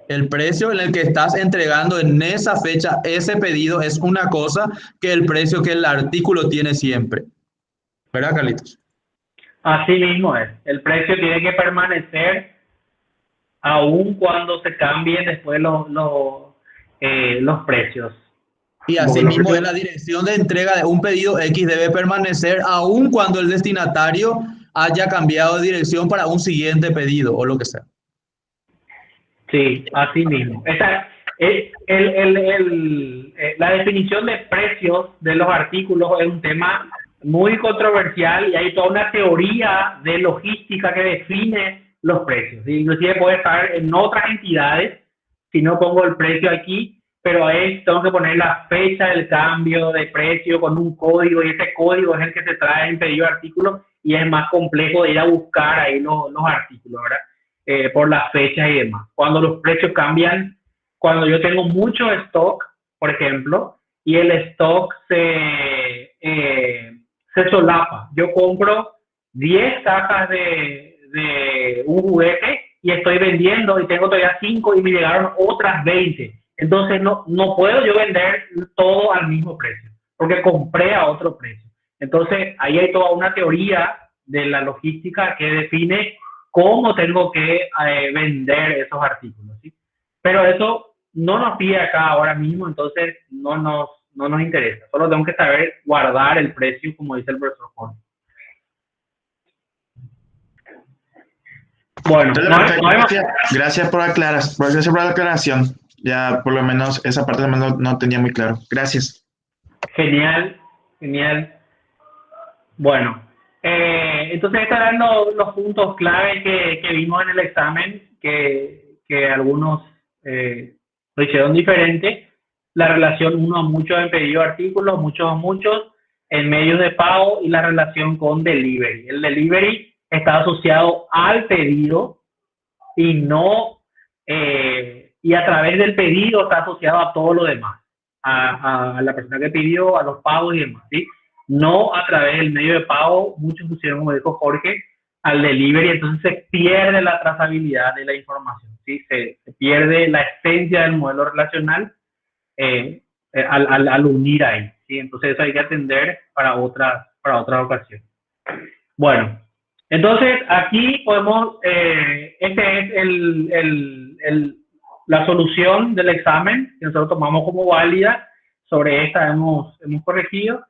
El precio en el que estás entregando en esa fecha ese pedido es una cosa que el precio que el artículo tiene siempre. ¿Verdad, Carlitos? Así mismo es. El precio tiene que permanecer aun cuando se cambien después los precios. Y así mismo es la dirección de entrega de un pedido X debe permanecer aun cuando el destinatario haya cambiado de dirección para un siguiente pedido o lo que sea. Sí, así mismo. La definición de precios de los artículos es un tema muy controversial y hay toda una teoría de logística que define los precios. ¿Sí? Inclusive puede estar en otras entidades si no pongo el precio aquí, pero ahí tengo que poner la fecha del cambio de precio con un código y ese código es el que se trae en pedido de artículos y es más complejo de ir a buscar ahí los artículos, ¿verdad? Por las fechas y demás. Cuando los precios cambian, cuando yo tengo mucho stock, por ejemplo, y el stock se solapa. Yo compro 10 cajas de un juguete y estoy vendiendo y tengo todavía 5 y me llegaron otras 20. Entonces no puedo yo vender todo al mismo precio porque compré a otro precio. Entonces ahí hay toda una teoría de la logística que define cómo tengo que vender esos artículos, ¿sí? Pero eso no nos pide acá ahora mismo, entonces no nos interesa. Solo tengo que saber guardar el precio, como dice el profesor Juan. Bueno, gracias por la aclaración. Ya por lo menos esa parte no tenía muy claro. Gracias. Genial. Bueno, entonces estos eran los puntos clave que vimos en el examen, que algunos lo hicieron diferente. La relación uno a muchos en pedido de artículos, muchos a muchos en medios de pago y la relación con delivery. El delivery está asociado al pedido y no y a través del pedido está asociado a todo lo demás, a la persona que pidió, a los pagos y demás, ¿sí? No a través del medio de pago, muchos pusieron, como dijo Jorge, al delivery, entonces se pierde la trazabilidad de la información, ¿sí? Se pierde la esencia del modelo relacional al unir ahí, ¿sí? Entonces eso hay que atender para otra ocasión. Bueno, entonces aquí podemos, este es la solución del examen que nosotros tomamos como válida. Sobre esta hemos corregido.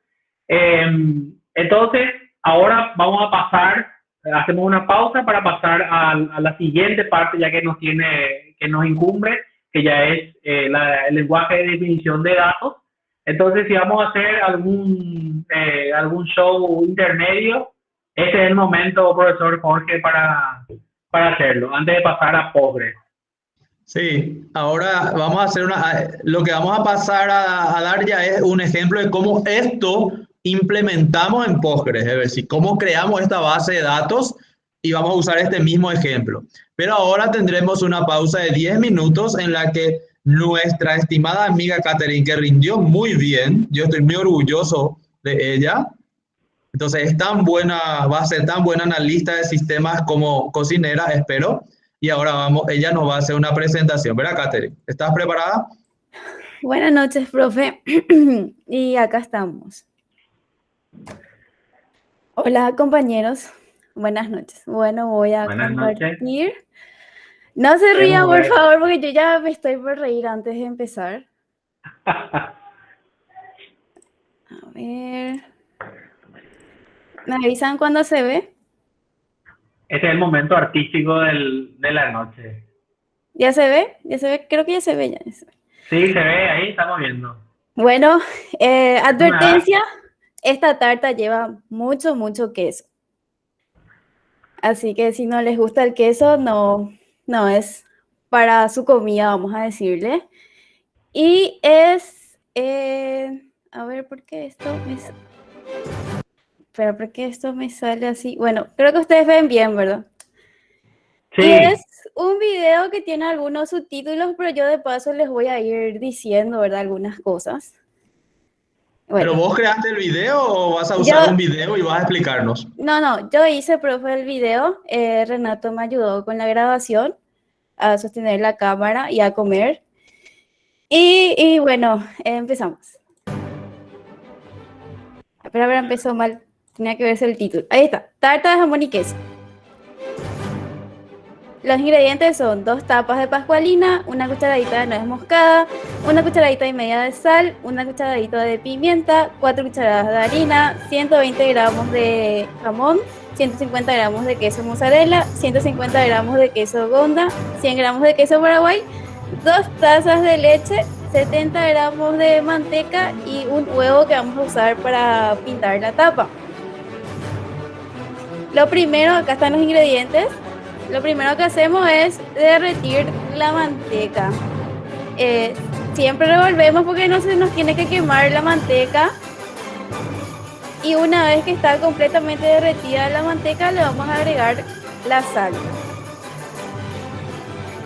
Entonces, ahora vamos a pasar, hacemos una pausa para pasar a la siguiente parte, ya que nos incumbe, que ya es el lenguaje de definición de datos. Entonces, si vamos a hacer algún show intermedio, este es el momento, profesor Jorge, para hacerlo, antes de pasar a Postgres. Sí, ahora vamos a hacer lo que vamos a pasar a dar ya es un ejemplo de cómo esto implementamos en Postgres, es decir, cómo creamos esta base de datos y vamos a usar este mismo ejemplo. Pero ahora tendremos una pausa de 10 minutos en la que nuestra estimada amiga Catherine, que rindió muy bien, yo estoy muy orgulloso de ella. Entonces va a ser tan buena analista de sistemas como cocinera, espero. Y ahora ella nos va a hacer una presentación. ¿Verdad, Catherine? ¿Estás preparada? Buenas noches, profe. Y acá estamos. Hola, compañeros. Buenas noches. Bueno, voy a Buenas noches. compartir. No se Qué rían, por bueno. favor, porque yo ya me estoy por reír antes de empezar. A ver. ¿Me avisan cuando se ve? Este es el momento artístico de la noche. ¿Ya se ve? ¿Ya se ve? Creo que ya se ve. Ya se ve. Sí, se ve, ahí estamos viendo. Bueno, advertencia. Esta tarta lleva mucho, mucho queso. Así que si no les gusta el queso, no es para su comida, vamos a decirle. Y es, a ver, ¿por qué esto me Espera, ¿por qué esto me sale así? Bueno, creo que ustedes ven bien, ¿verdad? Sí. Y es un video que tiene algunos subtítulos, pero yo de paso les voy a ir diciendo, ¿verdad? Algunas cosas. ¿Pero Bueno, vos creaste el video o vas a usar yo, un video y vas a explicarnos? no, yo hice, profe, el video. Renato me ayudó con la grabación, a sostener la cámara y a comer. Y bueno, empezamos. Pero empezó mal. Tenía que verse el título. Ahí está. Tarta de jamón y queso. Los ingredientes son 2 tapas de pascualina, una cucharadita de nuez moscada, una cucharadita y media de sal, una cucharadita de pimienta, 4 cucharadas de harina, 120 gramos de jamón, 150 gramos de queso mozzarella, 150 gramos de queso Gonda, 100 gramos de queso Paraguay, 2 tazas de leche, 70 gramos de manteca y un huevo que vamos a usar para pintar la tapa. Lo primero, acá están los ingredientes. Lo primero que hacemos es derretir la manteca. Siempre revolvemos porque no se nos tiene que quemar la manteca. Y una vez que está completamente derretida la manteca, le vamos a agregar la sal.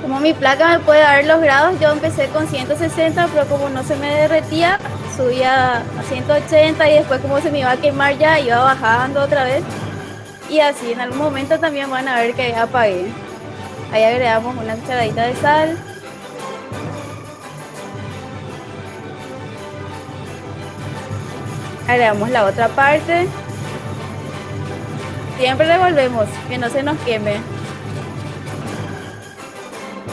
Como mi placa me puede dar los grados, yo empecé con 160, pero como no se me derretía, subía a 180 y después como se me iba a quemar ya, iba bajando otra vez. Y así en algún momento también van a ver que apagué. Ahí agregamos una cucharadita de sal. Agregamos la otra parte. Siempre revolvemos, que no se nos queme.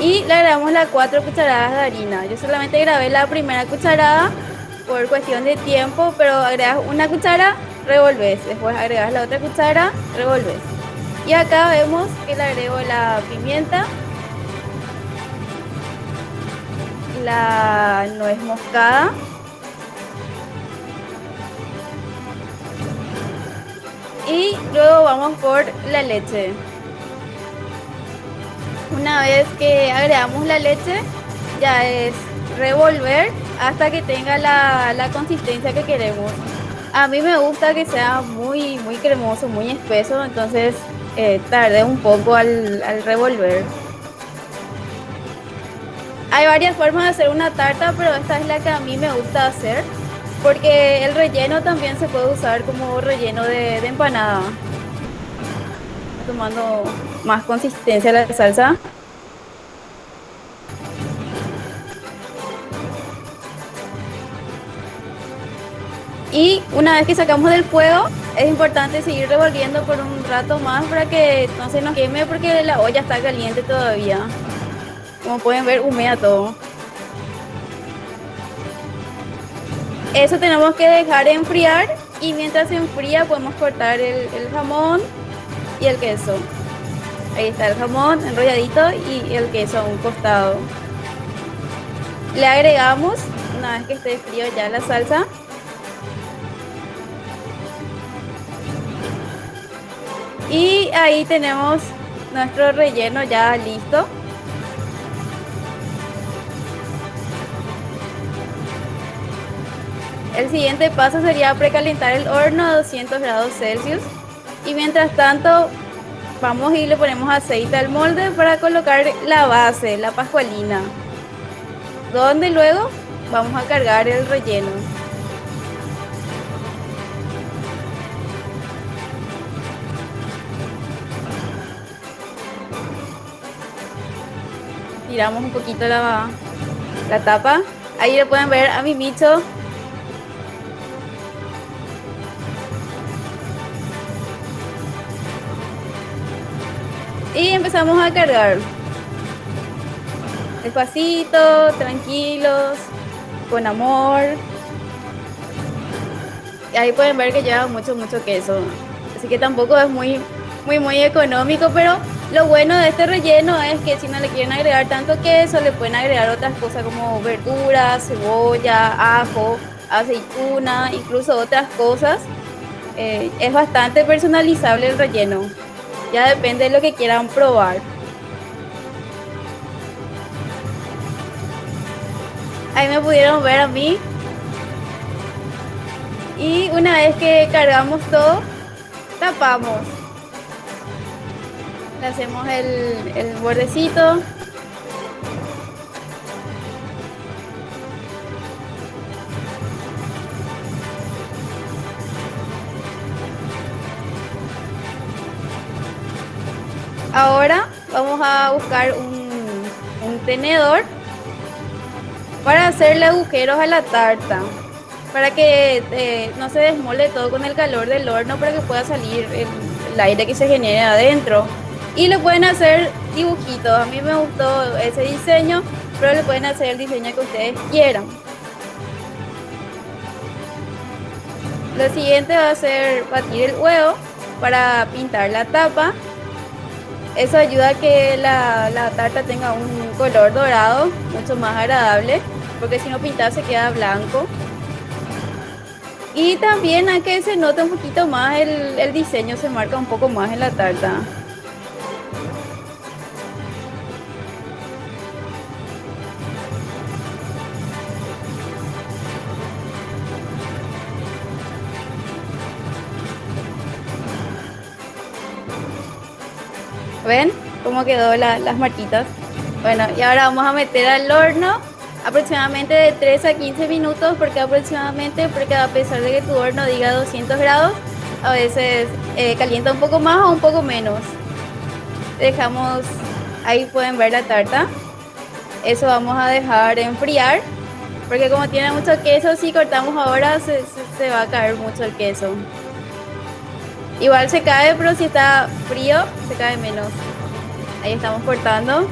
Y le agregamos las 4 cucharadas de harina. Yo solamente grabé la primera cucharada por cuestión de tiempo, pero agregas una cuchara, revolves. Después agregas la otra cuchara, revolves. Y acá vemos que le agrego la pimienta, la nuez moscada, y luego vamos por la leche. Una vez que agregamos la leche, ya es revolver hasta que tenga la consistencia que queremos. A mí me gusta que sea muy, muy cremoso, muy espeso, entonces tardé un poco al revolver. Hay varias formas de hacer una tarta, pero esta es la que a mí me gusta hacer, porque el relleno también se puede usar como relleno de empanada, tomando más consistencia la salsa. Y una vez que sacamos del fuego, es importante seguir revolviendo por un rato más para que no se nos queme, porque la olla está caliente todavía. Como pueden ver, humea todo. Eso tenemos que dejar enfriar, y mientras se enfría podemos cortar el jamón y el queso. Ahí está el jamón enrolladito y el queso a un costado. Le agregamos, una vez que esté frío ya la salsa, y ahí tenemos nuestro relleno ya listo. El siguiente paso sería precalentar el horno a 200 grados Celsius. Y mientras tanto, vamos y le ponemos aceite al molde para colocar la base, la pascualina, donde luego vamos a cargar el relleno. Tiramos un poquito la tapa, Ahí le pueden ver a mi Micho. Y empezamos a cargar. Despacito, tranquilos, con amor. Y ahí pueden ver que lleva mucho queso. Así que tampoco es muy económico, pero lo bueno de este relleno es que si no le quieren agregar tanto queso, le pueden agregar otras cosas como verduras, cebolla, ajo, aceituna, incluso otras cosas. Es bastante personalizable el relleno. Ya depende de lo que quieran probar. Ahí me pudieron ver a mí. Y una vez que cargamos todo, tapamos. Le hacemos el bordecito. Ahora vamos a buscar un tenedor para hacerle agujeros a la tarta, para que no se desmolde todo con el calor del horno, para que pueda salir el aire que se genere adentro. Y le pueden hacer dibujitos. A mí me gustó ese diseño, pero le pueden hacer el diseño que ustedes quieran. Lo siguiente va a ser batir el huevo para pintar la tapa. Eso ayuda a que la tarta tenga un color dorado, mucho más agradable, porque si no pintar se queda blanco. Y también a que se note un poquito más el diseño, se marca un poco más en la tarta. ¿Ven cómo quedó las marquitas? Bueno, y ahora vamos a meter al horno aproximadamente de 3 a 15 minutos, porque a pesar de que tu horno diga 200 grados, a veces calienta un poco más o un poco menos. Dejamos, ahí pueden ver la tarta. Eso vamos a dejar enfriar, porque como tiene mucho queso, si cortamos ahora se va a caer mucho el queso. Igual se cae, pero si está frío, se cae menos. Ahí estamos cortando.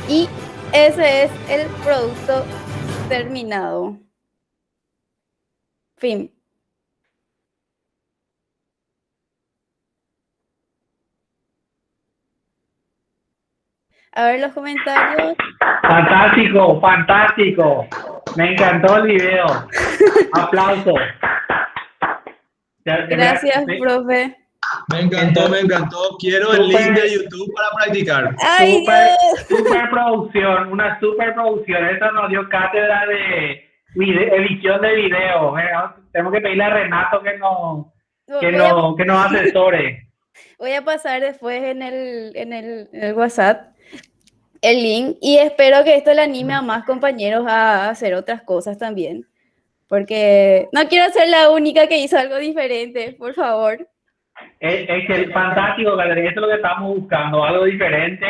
Y ese es el producto terminado. Fin. A ver los comentarios. Fantástico, fantástico. Me encantó el video. Aplausos. Gracias, profe. Me encantó. Quiero el link de YouTube para practicar. ¡Ay, Dios! Super producción, una super producción. Eso nos dio cátedra de edición de video. Tenemos que pedirle a Renato que nos asesore. Voy a pasar después en el WhatsApp el link, y espero que esto le anime a más compañeros a hacer otras cosas también, porque no quiero ser la única que hizo algo diferente, por favor. Es fantástico, Galería, eso es lo que estamos buscando, algo diferente.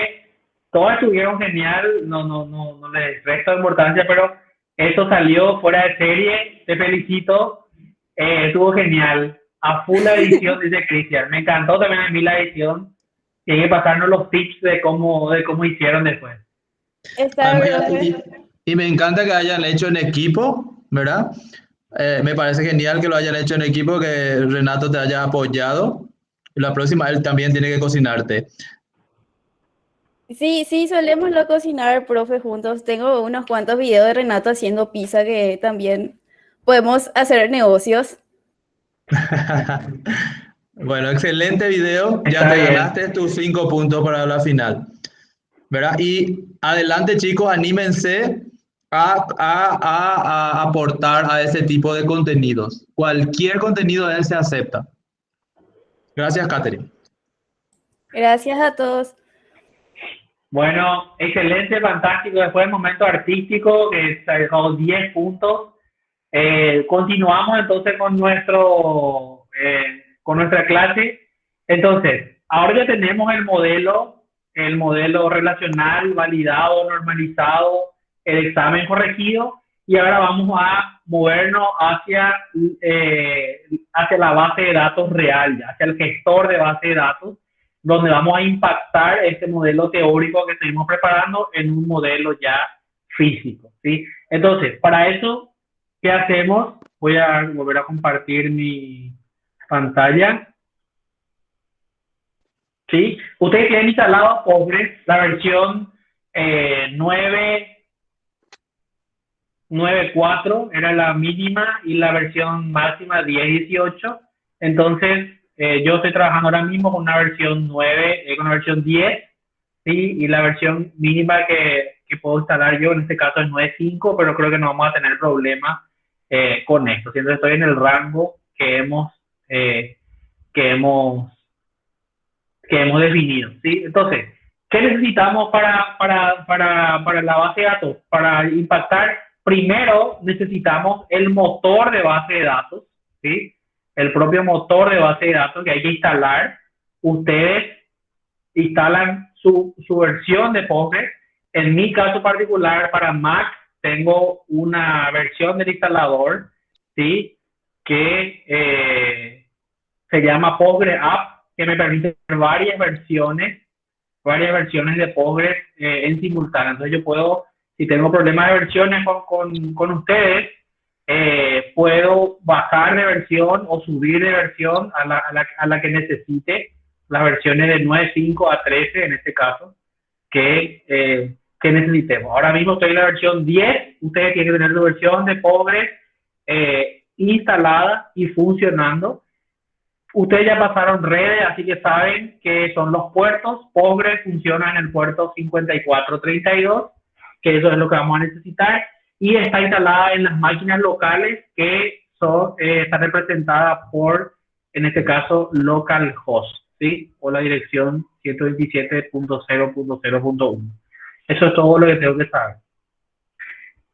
Todos estuvieron genial, no les resto importancia, pero eso salió fuera de serie. Te felicito, estuvo genial. A full la edición, dice Cristian. Me encantó también a mí la edición. Tienen que pasarnos los tips de cómo hicieron después. Y me encanta que hayan hecho en equipo, ¿verdad? Me parece genial que lo hayan hecho en equipo, que Renato te haya apoyado. La próxima él también tiene que cocinarte. Sí, solemos cocinar, profe, juntos. Tengo unos cuantos videos de Renato haciendo pizza que también podemos hacer negocios. Bueno, excelente video. Ya te ganaste tus 5 puntos para la final, ¿verdad? Y adelante, chicos, anímense a aportar a ese tipo de contenidos. Cualquier contenido de él se acepta. Gracias, Catherine. Gracias a todos. Bueno, excelente, fantástico. Después del momento artístico, que sacó 10 puntos. Continuamos entonces con nuestra clase. Entonces, ahora ya tenemos el modelo relacional, validado, normalizado, el examen corregido, y ahora vamos a movernos hacia la base de datos real, hacia el gestor de base de datos, donde vamos a impactar este modelo teórico que estuvimos preparando en un modelo ya físico, ¿sí? Entonces, para eso, ¿qué hacemos? Voy a volver a compartir mi pantalla. ¿Sí? Ustedes tienen instalado Postgres, la versión 9.4 era la mínima y la versión máxima 10.18. Entonces, yo estoy trabajando ahora mismo con una versión 9, con una versión 10, ¿sí? Y la versión mínima que puedo instalar yo en este caso es 9.5, pero creo que no vamos a tener problemas con esto. Siempre estoy en el rango que hemos definido, ¿sí? Entonces, ¿qué necesitamos para la base de datos? Para impactar, primero necesitamos el motor de base de datos, ¿sí? El propio motor de base de datos que hay que instalar. Ustedes instalan su versión de Postgres. En mi caso particular, para Mac, tengo una versión del instalador, ¿sí? Que se llama Postgres App, que me permite hacer varias versiones de Postgres en simultáneo. Entonces yo puedo, si tengo problemas de versiones con ustedes, puedo bajar de versión o subir de versión a la que necesite, las versiones de 9.5 a 13 en este caso, que necesitemos. Ahora mismo estoy en la versión 10, ustedes tienen que tener su versión de Postgres instalada y funcionando. Ustedes ya pasaron redes, así que saben que son los puertos. Postgres funciona en el puerto 5432, que eso es lo que vamos a necesitar, y está instalada en las máquinas locales que están representadas por, en este caso, localhost, ¿sí? O la dirección 127.0.0.1. Eso es todo lo que tengo que saber.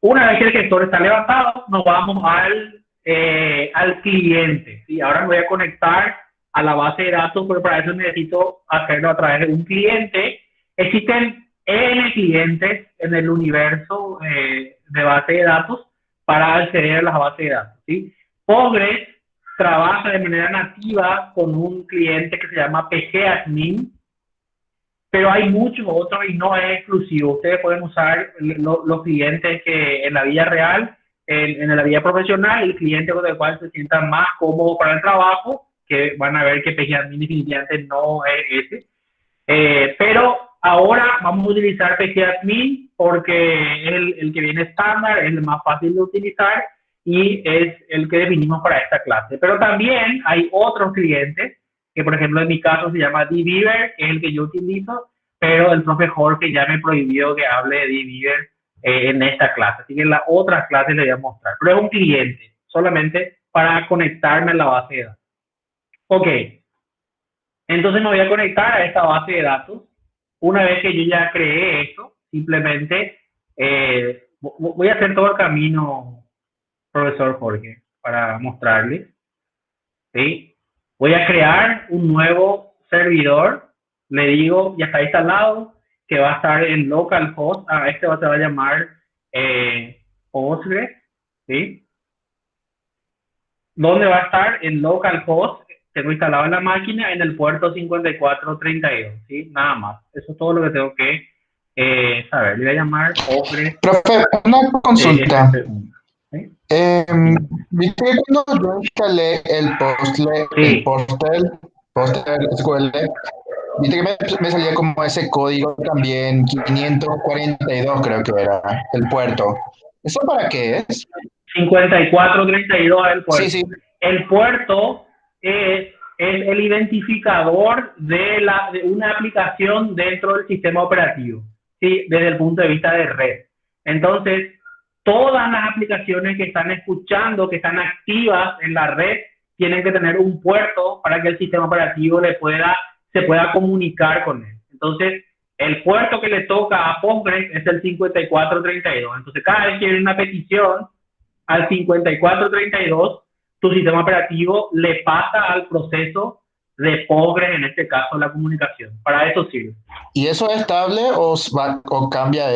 Una vez que el gestor está levantado, nos vamos al cliente, ¿sí? Ahora me voy a conectar a la base de datos, pero para eso necesito hacerlo a través de un cliente. Existen N clientes en el universo de base de datos para acceder a las bases de datos, ¿sí? Postgres trabaja de manera nativa con un cliente que se llama pgadmin, pero hay muchos otros y no es exclusivo. Ustedes pueden usar los clientes que en la vida real, en la vida profesional, el cliente con el cual se sientan más cómodos para el trabajo, que van a ver que pgadmin definitivamente no es ese. Pero ahora vamos a utilizar pgadmin porque es el que viene estándar, es el más fácil de utilizar y es el que definimos para esta clase. Pero también hay otros clientes, que por ejemplo en mi caso se llama dbeaver, que es el que yo utilizo, pero el profe Jorge ya me prohibió que hable de dbeaver en esta clase. Así que en las otras clases le voy a mostrar. Pero es un cliente, solamente para conectarme a la base de datos. Ok. Entonces me voy a conectar a esta base de datos. Una vez que yo ya creé esto, simplemente voy a hacer todo el camino, profesor Jorge, para mostrarles. ¿Sí? Voy a crear un nuevo servidor. Le digo, ya está instalado, que va a estar en localhost. Este se va a llamar Postgres. ¿Sí? ¿Dónde va a estar? En localhost. Tengo instalado en la máquina en el puerto 5432, ¿sí? Nada más. Eso es todo lo que tengo que saber. Le voy a llamar Postgres. Profe, una consulta. ¿Sí? ¿Viste cuando yo instalé el Postgres SQL? Viste que me salía como ese código también, 542 creo que era, el puerto. ¿Eso para qué es? 5432 el puerto. Sí. El puerto es el identificador de una aplicación dentro del sistema operativo, ¿sí? Desde el punto de vista de red. Entonces, todas las aplicaciones que están escuchando, que están activas en la red, tienen que tener un puerto para que el sistema operativo se pueda comunicar con él. Entonces, el puerto que le toca a Postgres es el 5432. Entonces, cada vez que hay una petición al 5432, tu sistema operativo le pasa al proceso de Postgres, en este caso la comunicación. Para eso sirve. ¿Y eso es estable o cambia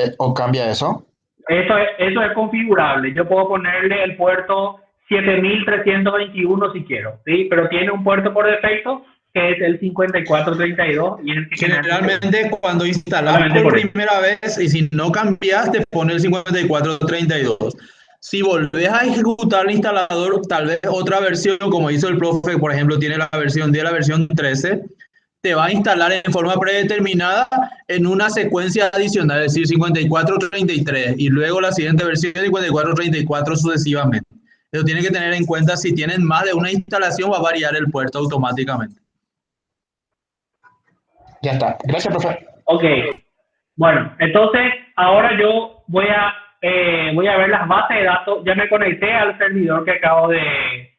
eso? Eso es configurable. Yo puedo ponerle el puerto 7321 si quiero, ¿sí? Pero tiene un puerto por defecto que es el 5432 y es el que generalmente cuando instalas por primera vez y si no cambias te pone el 5432. Si volvés a ejecutar el instalador, tal vez otra versión, como hizo el profe, por ejemplo, tiene la versión 10, la versión 13, te va a instalar en forma predeterminada en una secuencia adicional, es decir, 5433, y luego la siguiente versión 5434 sucesivamente. Eso tiene que tener en cuenta, si tienen más de una instalación, va a variar el puerto automáticamente. Ya está. Gracias, profe. Ok. Bueno, entonces ahora yo voy a ver las bases de datos. Ya me conecté al servidor que acabo de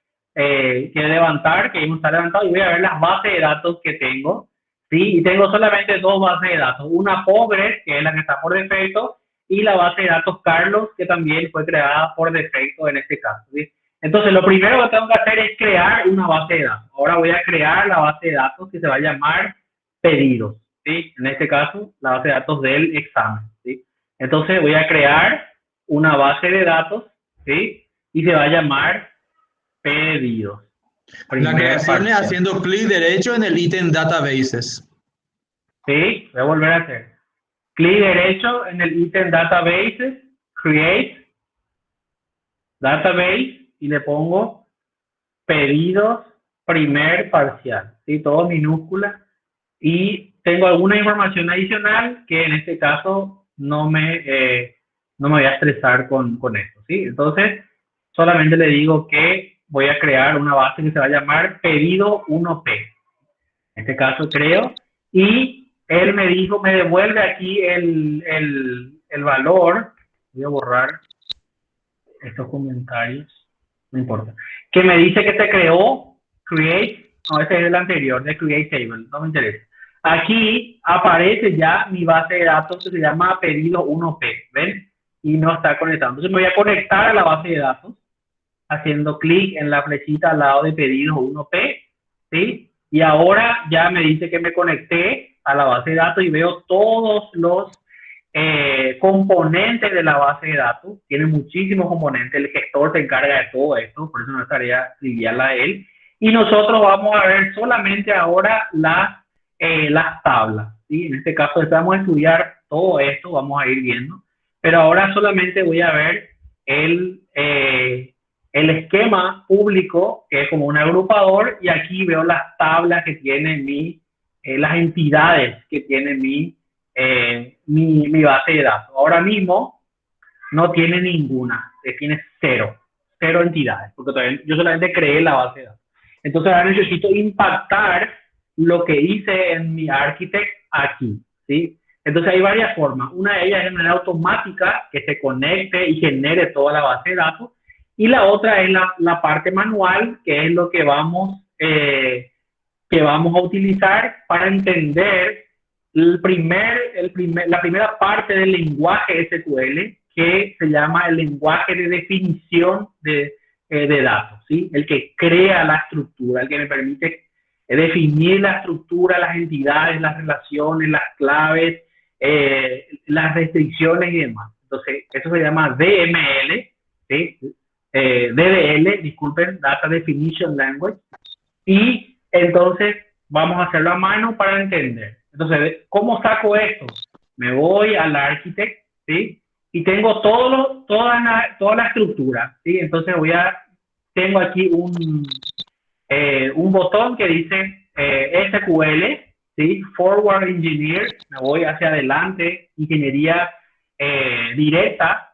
levantar, que está levantado, y voy a ver las bases de datos que tengo, ¿sí? Y tengo solamente dos bases de datos. Una Postgres, que es la que está por defecto, y la base de datos Carlos, que también fue creada por defecto en este caso, ¿sí? Entonces, lo primero que tengo que hacer es crear una base de datos. Ahora voy a crear la base de datos que se va a llamar pedidos, ¿sí? En este caso, la base de datos del examen, ¿sí? Entonces, voy a crear una base de datos, ¿sí? Y se va a llamar pedidos. La creación es haciendo clic derecho en el ítem Databases. Sí, voy a volver a hacer. Clic derecho en el ítem Databases, Create, Database, y le pongo pedidos primer parcial, ¿sí? Todo minúscula. Y tengo alguna información adicional que en este caso no me voy a estresar con esto, ¿sí? Entonces, solamente le digo que voy a crear una base que se va a llamar pedido 1P. En este caso creo, y él me dijo, me devuelve aquí el valor. Voy a borrar estos comentarios, no importa. Que me dice que se creó create, no, ese es el anterior, de create table, no me interesa. Aquí aparece ya mi base de datos que se llama pedido 1P, ¿ven? Y no está conectado. Entonces me voy a conectar a la base de datos haciendo clic en la flechita al lado de pedidos 1P, ¿sí? Y ahora ya me dice que me conecté a la base de datos y veo todos los componentes de la base de datos. Tiene muchísimos componentes. El gestor se encarga de todo esto, por eso no es tarea trivial a él. Y nosotros vamos a ver solamente ahora las tablas, ¿sí? En este caso vamos a estudiar todo esto, vamos a ir viendo. Pero ahora solamente voy a ver el esquema público, que es como un agrupador, y aquí veo las tablas que tiene las entidades que tiene mi base de datos. Ahora mismo no tiene ninguna, tiene cero entidades, porque todavía yo solamente creé la base de datos. Entonces ahora necesito impactar lo que hice en mi Architect aquí, ¿sí? Entonces hay varias formas. Una de ellas es de manera automática, que se conecte y genere toda la base de datos. Y la otra es la parte manual, que es lo que vamos a utilizar para entender la primera parte del lenguaje SQL, que se llama el lenguaje de definición de datos, ¿sí? El que crea la estructura, el que me permite definir la estructura, las entidades, las relaciones, las claves, las restricciones y demás. Entonces, eso se llama DML, ¿sí? DDL, disculpen, Data Definition Language. Y entonces vamos a hacerlo a mano para entender. Entonces, ¿cómo saco esto? Me voy al Architect, ¿sí? Y tengo toda la estructura, ¿sí? Entonces tengo aquí un botón que dice SQL, ¿sí? Forward Engineer. Me voy hacia adelante, ingeniería directa,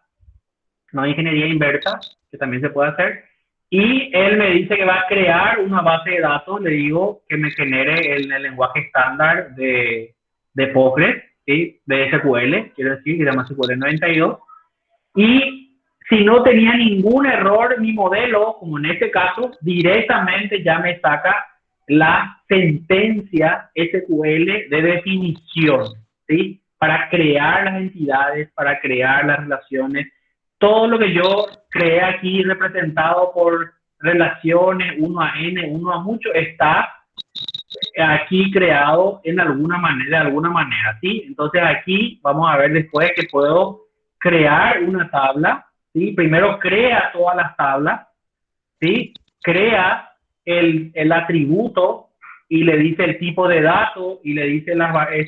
no ingeniería inversa, que también se puede hacer. Y él me dice que va a crear una base de datos. Le digo que me genere el lenguaje estándar de Postgres, ¿sí? De SQL, quiero decir, que se llama SQL 92. Y si no tenía ningún error mi modelo, como en este caso, directamente ya me saca la sentencia SQL de definición, ¿sí? Para crear las entidades, para crear las relaciones. todo lo que yo creé aquí representado por relaciones 1 a n, 1 a mucho, está aquí creado en alguna manera, de alguna manera, ¿sí? Entonces aquí vamos a ver después que puedo crear una tabla, ¿sí? Primero crea todas las tablas, ¿sí? Crea el atributo y le dice el tipo de dato y le dice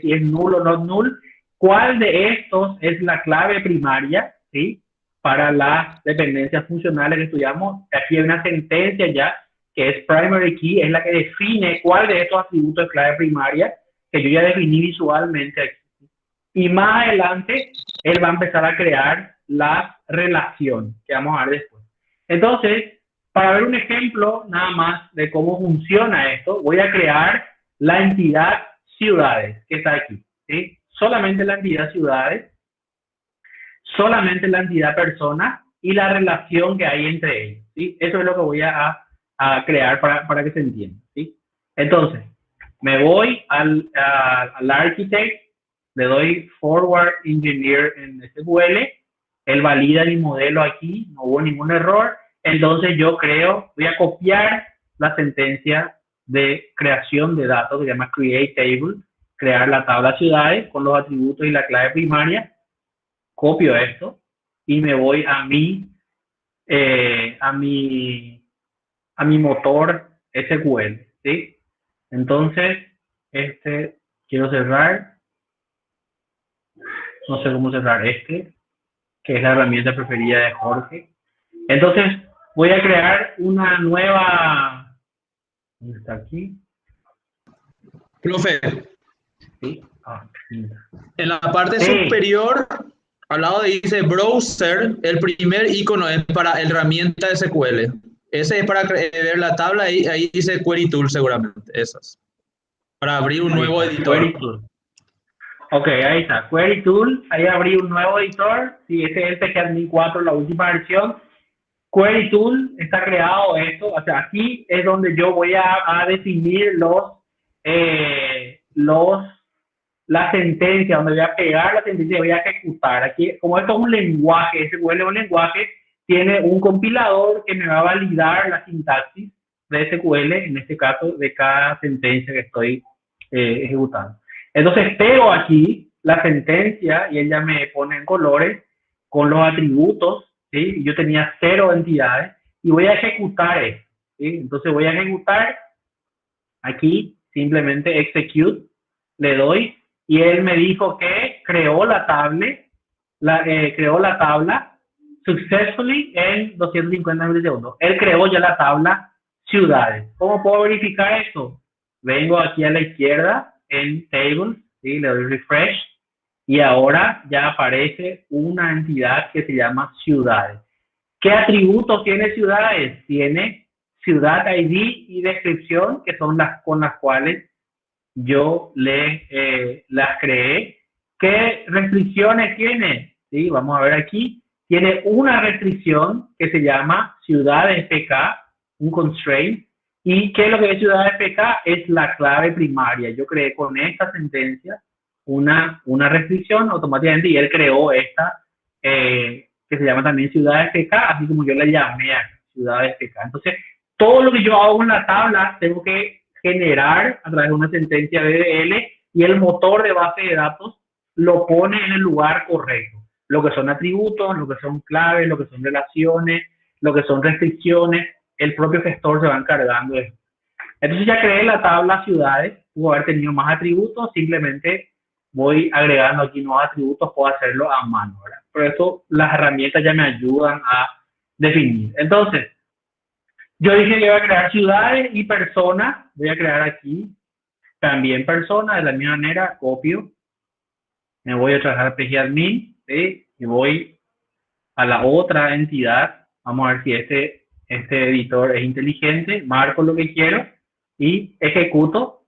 si es null o no null. ¿Cuál de estos es la clave primaria, ¿sí? Para las dependencias funcionales que estudiamos? Aquí hay una sentencia ya que es primary key, es la que define cuál de estos atributos es clave primaria, que yo ya definí visualmente aquí. Y más adelante, él va a empezar a crear la relación, que vamos a ver después. Entonces, para ver un ejemplo nada más de cómo funciona esto, voy a crear la entidad ciudades, que está aquí, ¿sí? Solamente la entidad ciudades, solamente la entidad personas y la relación que hay entre ellos, ¿sí? Eso es lo que voy a crear para que se entienda, ¿sí? Entonces, me voy al architect, le doy forward engineer en SQL, él valida mi modelo aquí, no hubo ningún error, entonces yo voy a copiar la sentencia de creación de datos que se llama create table, crear la tabla ciudades con los atributos y la clave primaria, copio esto y me voy a mi motor SQL, ¿sí? Entonces, quiero cerrar, no sé cómo cerrar que es la herramienta preferida de Jorge. Entonces, voy a crear una nueva, ¿dónde está aquí? Profe, ¿Sí? en la parte Sí. superior, al lado dice browser, el primer icono es para herramienta SQL. Ese es para ver la tabla y ahí dice Query Tool seguramente, esas. Para abrir un nuevo editor. Query Tool. Ok, ahí está, Query Tool, ahí abrí un nuevo editor, sí, ese es el TGAdmin 4, la última versión. Query Tool está creado esto, o sea, aquí es donde yo voy a definir la sentencia, donde voy a pegar la sentencia y voy a ejecutar. Aquí, como esto es un lenguaje, SQL es un lenguaje, tiene un compilador que me va a validar la sintaxis de SQL, en este caso, de cada sentencia que estoy ejecutando. Entonces, pego aquí la sentencia y ella me pone en colores con los atributos, ¿sí? Yo tenía 0 entidades y voy a ejecutar esto, ¿sí? Entonces voy a ejecutar aquí, simplemente execute, le doy y él me dijo que creó la tabla successfully en 250 milisegundos. Él creó ya la tabla ciudades. ¿Cómo puedo verificar esto? Vengo aquí a la izquierda en tables, ¿sí? Le doy refresh y ahora ya aparece una entidad que se llama ciudades. ¿Qué atributos tiene ciudades? Tiene ciudad ID y descripción, que son las con las cuales yo las creé. ¿Qué restricciones tiene? ¿Sí? Vamos a ver aquí. Tiene una restricción que se llama ciudades PK, un constraint. ¿Y qué es lo que es ciudades PK? Es la clave primaria. Yo creé con esta sentencia una restricción automáticamente y él creó esta que se llama también ciudades PK, así como yo la llamé a ciudades PK. Entonces, todo lo que yo hago en la tabla tengo que generar a través de una sentencia DDL y el motor de base de datos lo pone en el lugar correcto. Lo que son atributos, lo que son claves, lo que son relaciones, lo que son restricciones, el propio gestor se va encargando de eso. Entonces ya creé la tabla ciudades, puedo haber tenido más atributos, simplemente voy agregando aquí nuevos atributos, puedo hacerlo a mano, ¿verdad? Por eso las herramientas ya me ayudan a definir. Entonces, yo dije que iba a crear ciudades y personas, voy a crear aquí también personas, de la misma manera, copio, me voy a trabajar PGAdmin, ¿sí? Y voy a la otra entidad, vamos a ver si este editor es inteligente, marco lo que quiero y ejecuto.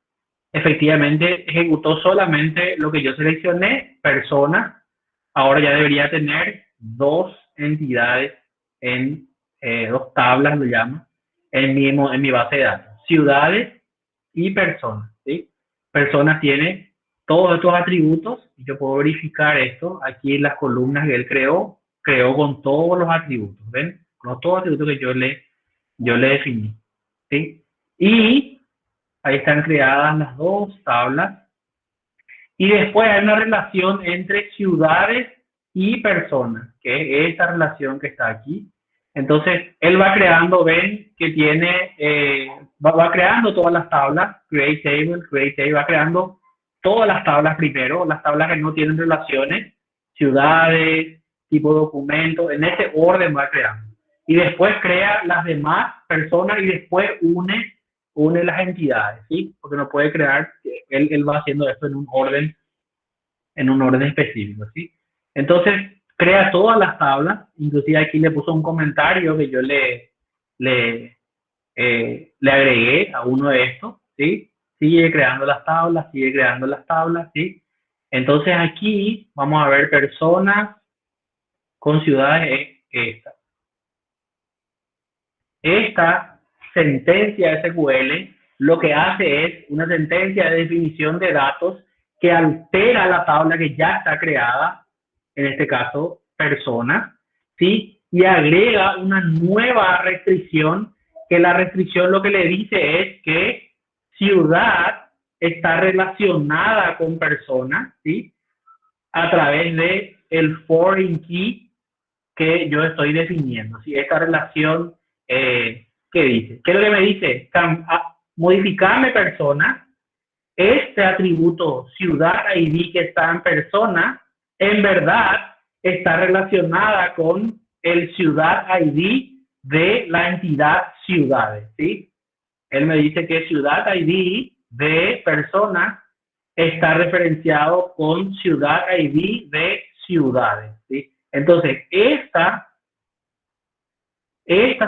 Efectivamente ejecutó solamente lo que yo seleccioné, personas. Ahora ya debería tener 2 entidades en 2 tablas, lo llama, en mi base de datos. Ciudades y personas, ¿sí? Personas tiene todos estos atributos y yo puedo verificar esto aquí en las columnas que él creó creó con todos los atributos, ¿ven? Con todos los atributos que yo le definí, ¿sí? Y ahí están creadas las dos tablas. Y después hay una relación entre ciudades y personas, que es esta relación que está aquí. Entonces, él va creando, ven que tiene, va creando todas las tablas, create table, va creando todas las tablas primero, las tablas que no tienen relaciones, ciudades, tipo de documento, en ese orden va creando. Y después crea las demás personas y después une las entidades, ¿sí? Porque no puede crear, él va haciendo esto en un orden específico, ¿sí? Entonces, crea todas las tablas, inclusive aquí le puso un comentario que yo le agregué a uno de estos, ¿sí? Sigue creando las tablas, ¿sí? Entonces aquí vamos a ver personas con ciudades, esta sentencia SQL lo que hace es una sentencia de definición de datos que altera la tabla que ya está creada, en este caso, personas, ¿sí? Y agrega una nueva restricción, que la restricción lo que le dice es que ciudad está relacionada con personas, ¿sí? A través de el foreign key que yo estoy definiendo, ¿sí? Esta relación, ¿qué dice? ¿Qué es lo que me dice? Modificarme persona, este atributo ciudad ID que está en persona, en verdad está relacionada con el ciudad ID de la entidad ciudades, ¿sí? Él me dice que ciudad ID de persona está referenciado con ciudad ID de ciudades, ¿sí? Entonces, esta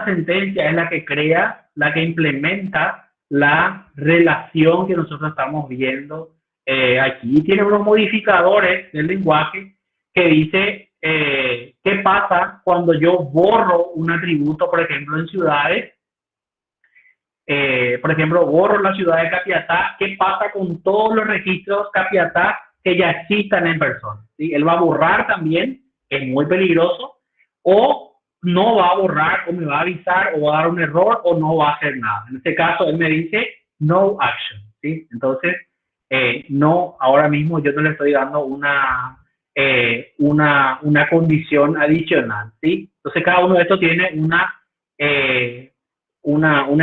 sentencia es la que crea, la que implementa la relación que nosotros estamos viendo aquí. Tiene unos modificadores del lenguaje que dice qué pasa cuando yo borro un atributo, por ejemplo, en ciudades. Por ejemplo, borro la ciudad de Capiatá. ¿Qué pasa con todos los registros Capiatá que ya existan en persona? ¿Sí? Él va a borrar también, es muy peligroso, o no va a borrar, o me va a avisar, o va a dar un error, o no va a hacer nada. En este caso, él me dice no action, ¿sí? Entonces, no, ahora mismo yo no le estoy dando una condición adicional, ¿sí? Entonces, cada uno de estos tiene una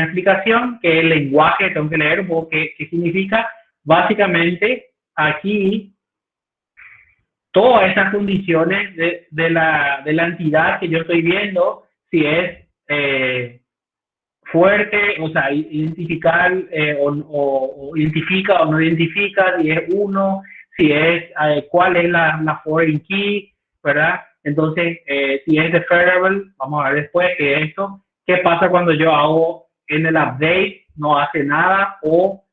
explicación, que el lenguaje tengo que leer un poco qué significa. Básicamente, aquí todas esas condiciones de la entidad que yo estoy viendo, si es fuerte, o sea, identificar o identifica o no identifica, si es uno, si es cuál es la foreign key, ¿verdad? Entonces, si es deferrable, vamos a ver después qué es esto. ¿Qué pasa cuando yo hago en el update, no hace nada, o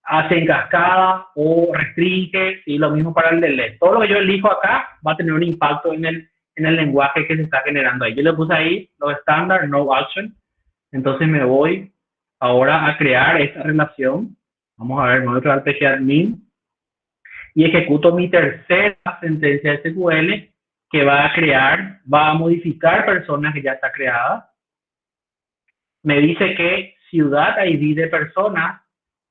hace en cascada, o restringe? Y lo mismo para el delete. Todo lo que yo elijo acá va a tener un impacto en el lenguaje que se está generando ahí. Yo le puse ahí los estándar, no action. Entonces me voy ahora a crear esta relación. Vamos a ver, me voy a crear phadmin y ejecuto mi tercera sentencia SQL que va a modificar personas que ya está creada. Me dice que ciudad ID de persona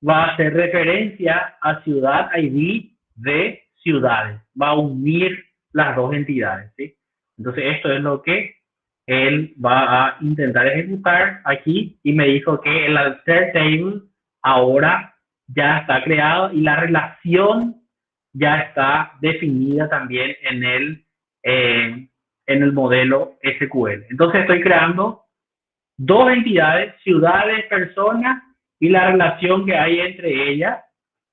va a hacer referencia a ciudad ID de ciudades. Va a unir las dos entidades, ¿sí? Entonces, esto es lo que él va a intentar ejecutar aquí, y me dijo que el alter table ahora ya está creado y la relación ya está definida también en el modelo SQL. Entonces, estoy creando dos entidades, ciudades, personas, y la relación que hay entre ellas,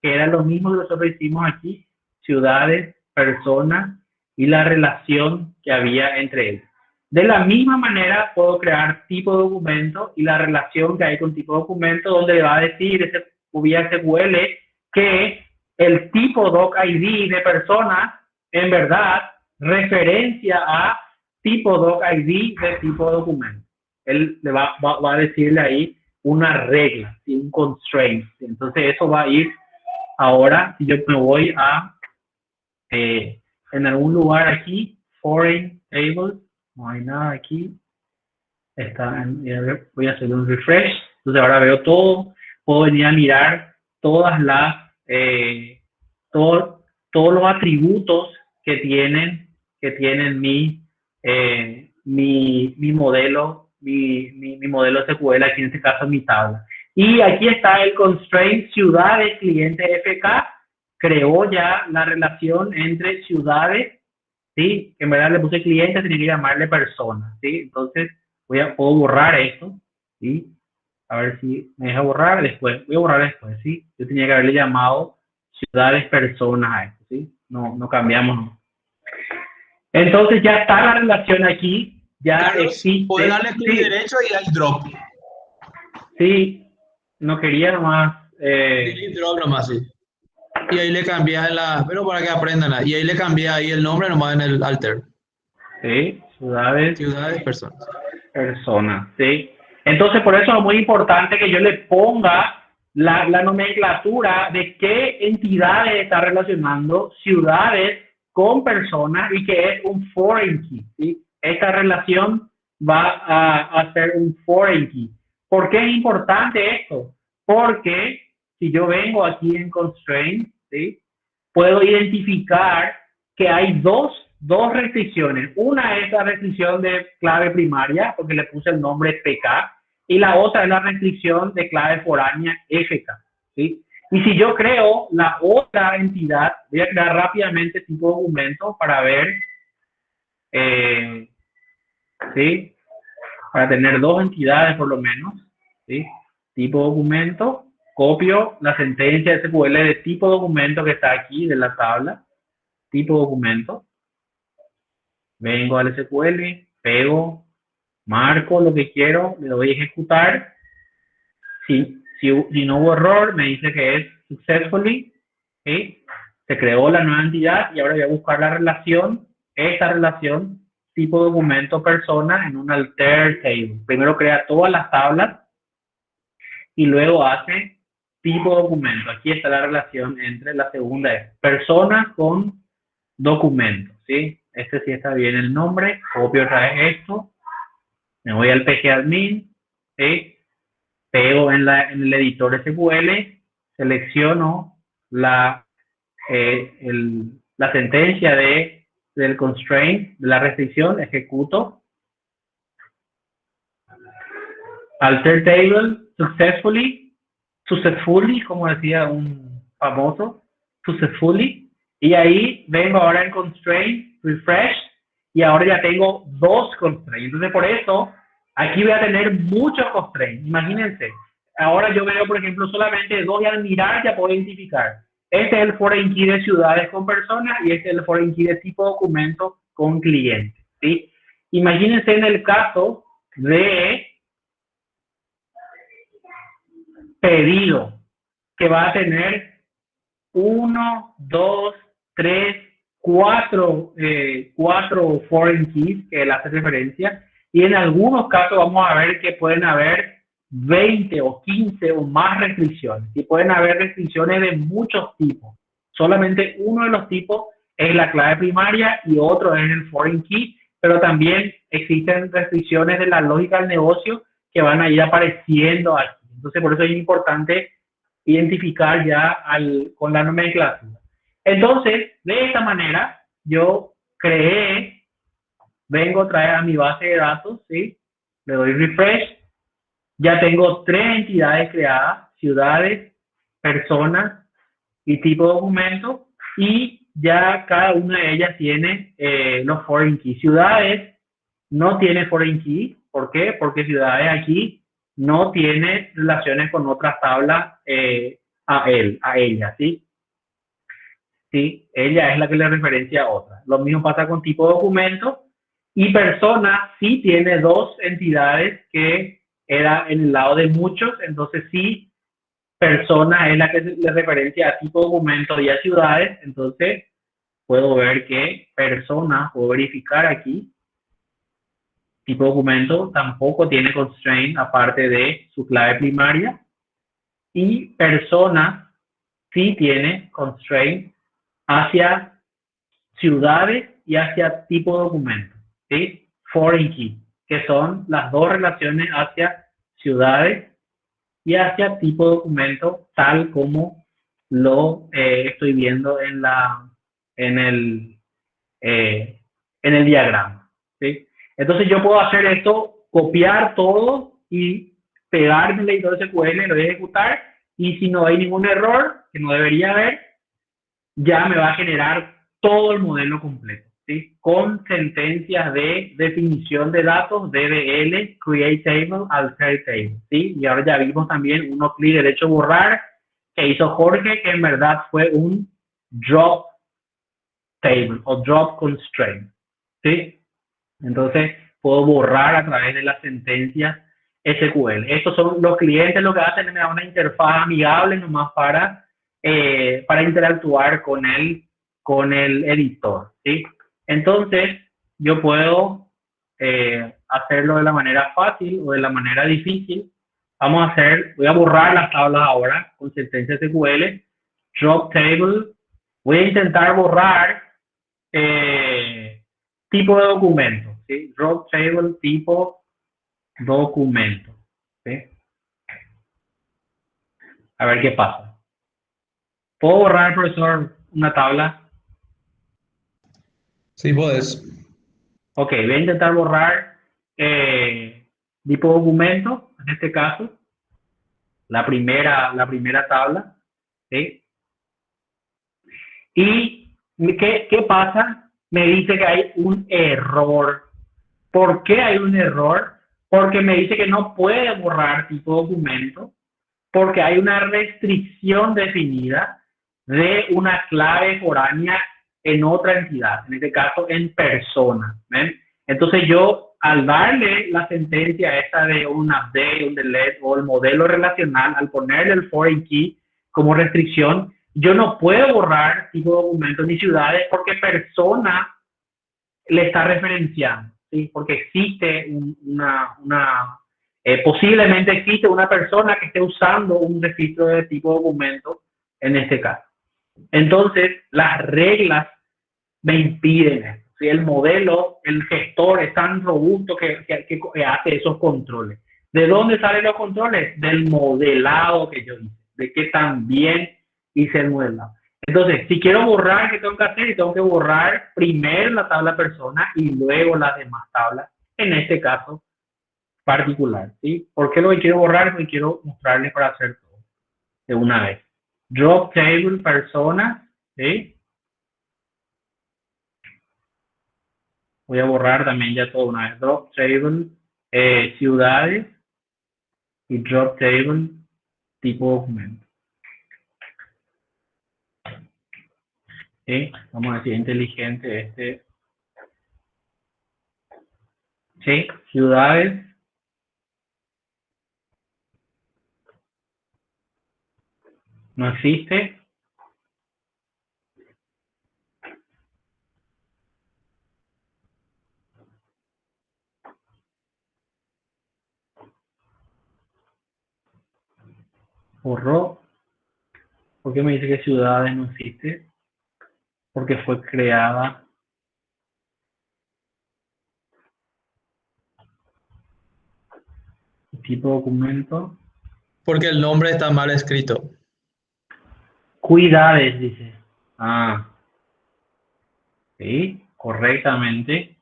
que era lo mismo que nosotros hicimos aquí, ciudades, personas, y la relación que había entre ellas. De la misma manera, puedo crear tipo de documento y la relación que hay con tipo de documento, donde le va a decir ese SQL que el tipo doc ID de persona, en verdad, referencia a tipo doc ID de tipo de documento. Él le va a decirle ahí una regla, ¿sí? Un constraint. Entonces, eso va a ir ahora, si yo me voy a, en algún lugar aquí, foreign table, no hay nada aquí. Voy a hacer un refresh. Entonces ahora veo todo. Puedo venir a mirar todas las, todos los atributos que tienen mi modelo, mi modelo SQL, aquí en este caso mi tabla. Y aquí está el constraint ciudades cliente FK. Creó ya la relación entre ciudades, ¿sí? En verdad le puse cliente, tenía que llamarle persona, ¿sí? Entonces puedo borrar esto, ¿sí? A ver si me deja borrar después. Voy a borrar después, ¿sí? Yo tenía que haberle llamado ciudades personas a esto, ¿sí? No cambiamos, ¿no? Entonces ya está la relación aquí, ya Carlos, existe. puedes darle clic Sí, derecho y hay drop. sí, no quería nomás. Delete drop nomás, sí. Y ahí le cambié pero para que aprendan, y ahí le cambié ahí el nombre nomás en el alter. Sí, ciudades Personas. personas, ¿sí? Entonces, por eso es muy importante que yo le ponga la nomenclatura de qué entidades está relacionando ciudades con personas y que es un foreign key, ¿sí? Esta relación va a ser un foreign key. ¿Por qué es importante esto? Porque si yo vengo aquí en constraint, ¿sí? Puedo identificar que hay dos restricciones. Una es la restricción de clave primaria, porque le puse el nombre PK, y la otra es la restricción de clave foránea FK, ¿sí? Y si yo creo la otra entidad, voy a crear rápidamente tipo documento para ver, ¿sí? Para tener dos entidades por lo menos, ¿sí? Tipo documento, copio la sentencia SQL de tipo documento que está aquí de la tabla, tipo documento, vengo al SQL, pego, marco lo que quiero, le doy a ejecutar. Si no hubo error, me dice que es successfully, ¿sí? Se creó la nueva entidad y ahora voy a buscar la relación, esta relación, tipo documento persona en un alter table. Primero crea todas las tablas y luego hace tipo documento. Aquí está la relación entre la segunda es persona con documento, ¿sí? Este sí está bien el nombre, copio otra vez esto, me voy al pgadmin, ¿sí? Pego en el editor SQL, selecciono la sentencia del constraint, de la restricción, ejecuto, alter table, successfully, como decía un famoso, successfully, y ahí vengo ahora en constraint, refresh, y ahora ya tengo dos constraints. Entonces, por eso, aquí voy a tener muchos constraints. Imagínense, ahora yo veo, por ejemplo, solamente dos y al mirar ya puedo identificar. Este es el foreign key de ciudades con personas y este es el foreign key de tipo documento con clientes, ¿sí? Imagínense en el caso de pedido, que va a tener 1, 2, 3, 4 foreign keys que él hace referencia, y en algunos casos vamos a ver que pueden haber 20 o 15 o más restricciones, y pueden haber restricciones de muchos tipos. Solamente uno de los tipos es la clave primaria y otro es el foreign key, pero también existen restricciones de la lógica del negocio que van a ir apareciendo aquí. Entonces, por eso es importante identificar ya con la nomenclatura. Entonces, de esta manera, yo vengo a traer a mi base de datos, ¿sí? Le doy refresh, ya tengo 3 entidades creadas, ciudades, personas y tipo documento, y ya cada una de ellas tiene los foreign keys. Ciudades no tiene foreign key, ¿por qué? Porque ciudades aquí no tiene relaciones con otras tablas a ella, ¿sí? ¿Sí? Ella es la que le referencia a otra. Lo mismo pasa con tipo de documento, y persona sí tiene 2 entidades que era en el lado de muchos, entonces sí, persona es la que le referencia a tipo de documento y a ciudades, entonces puedo ver que persona, puedo verificar aquí, tipo documento tampoco tiene constraint aparte de su clave primaria, y persona sí tiene constraint hacia ciudades y hacia tipo documento. ¿sí? Foreign key, que son las dos relaciones hacia ciudades y hacia tipo de documento, tal como lo estoy viendo en el diagrama, ¿sí? Entonces yo puedo hacer esto, copiar todo y pegarme el editor SQL, lo voy a ejecutar, y si no hay ningún error, que no debería haber, ya me va a generar todo el modelo completo, ¿sí? Con sentencias de definición de datos, DDL, create table, alter table, ¿sí? Y ahora ya vimos también uno clic derecho borrar que hizo Jorge, que en verdad fue un drop table o drop constraint, ¿sí? Entonces puedo borrar a través de las sentencias SQL. Estos son los clientes, lo que hacen es una interfaz amigable nomás para interactuar con el editor, ¿sí? Entonces yo puedo hacerlo de la manera fácil o de la manera difícil. Voy a borrar las tablas ahora con sentencia SQL, drop table. Voy a intentar borrar tipo de documento, ¿sí? Drop table tipo documento, ¿sí? A ver qué pasa. ¿Puedo borrar, profesor, una tabla? Sí, podés. Ok, voy a intentar borrar tipo documento, en este caso, la primera tabla, ¿sí? ¿Y qué pasa? Me dice que hay un error. ¿Por qué hay un error? Porque me dice que no puede borrar tipo documento, porque hay una restricción definida de una clave foránea en otra entidad, en este caso en persona, ¿ven? Entonces yo, al darle la sentencia esta de un update, un delete o el modelo relacional, al ponerle el foreign key como restricción, yo no puedo borrar tipo de documentos ni ciudades porque persona le está referenciando, ¿sí? Porque existe posiblemente existe una persona que esté usando un registro de tipo documento en este caso. Entonces, las reglas me impiden esto, ¿sí? El modelo, el gestor es tan robusto que hace esos controles. ¿De dónde salen los controles? Del modelado que yo hice, de que también hice el modelado. Entonces, si quiero borrar, ¿qué tengo que hacer? Y tengo que borrar primero la tabla persona y luego las demás tablas, en este caso particular, ¿sí? ¿Por qué lo que quiero borrar? Porque quiero mostrarles para hacer todo de una vez. Drop table persona, ¿sí? Voy a borrar también ya todo una vez. Drop table ciudades y drop table tipo documento. ¿Sí? Vamos a decir inteligente este. ¿Sí? Ciudades. No existe. Borró. ¿Por qué me dice que ciudades no existe? Porque fue creada. Tipo documento. Porque el nombre está mal escrito. Cuidades, dice. Ah. Sí, correctamente.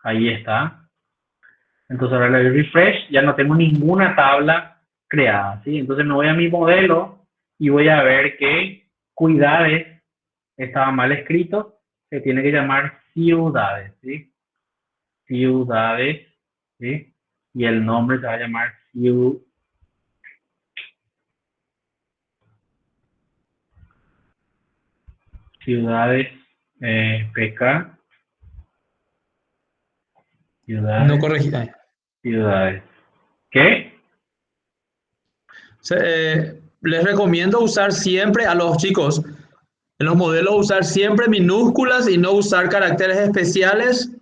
Ahí está. Entonces ahora le doy refresh, ya no tengo ninguna tabla creada, ¿sí? Entonces me voy a mi modelo y voy a ver que cuidades estaba mal escrito, se tiene que llamar ciudades, ¿sí? Ciudades, ¿sí? Y el nombre se va a llamar ciudades PK. Ciudades. No corregí. Ciudades. ¿Qué? Les recomiendo usar siempre a los chicos, en los modelos, usar siempre minúsculas y no usar caracteres especiales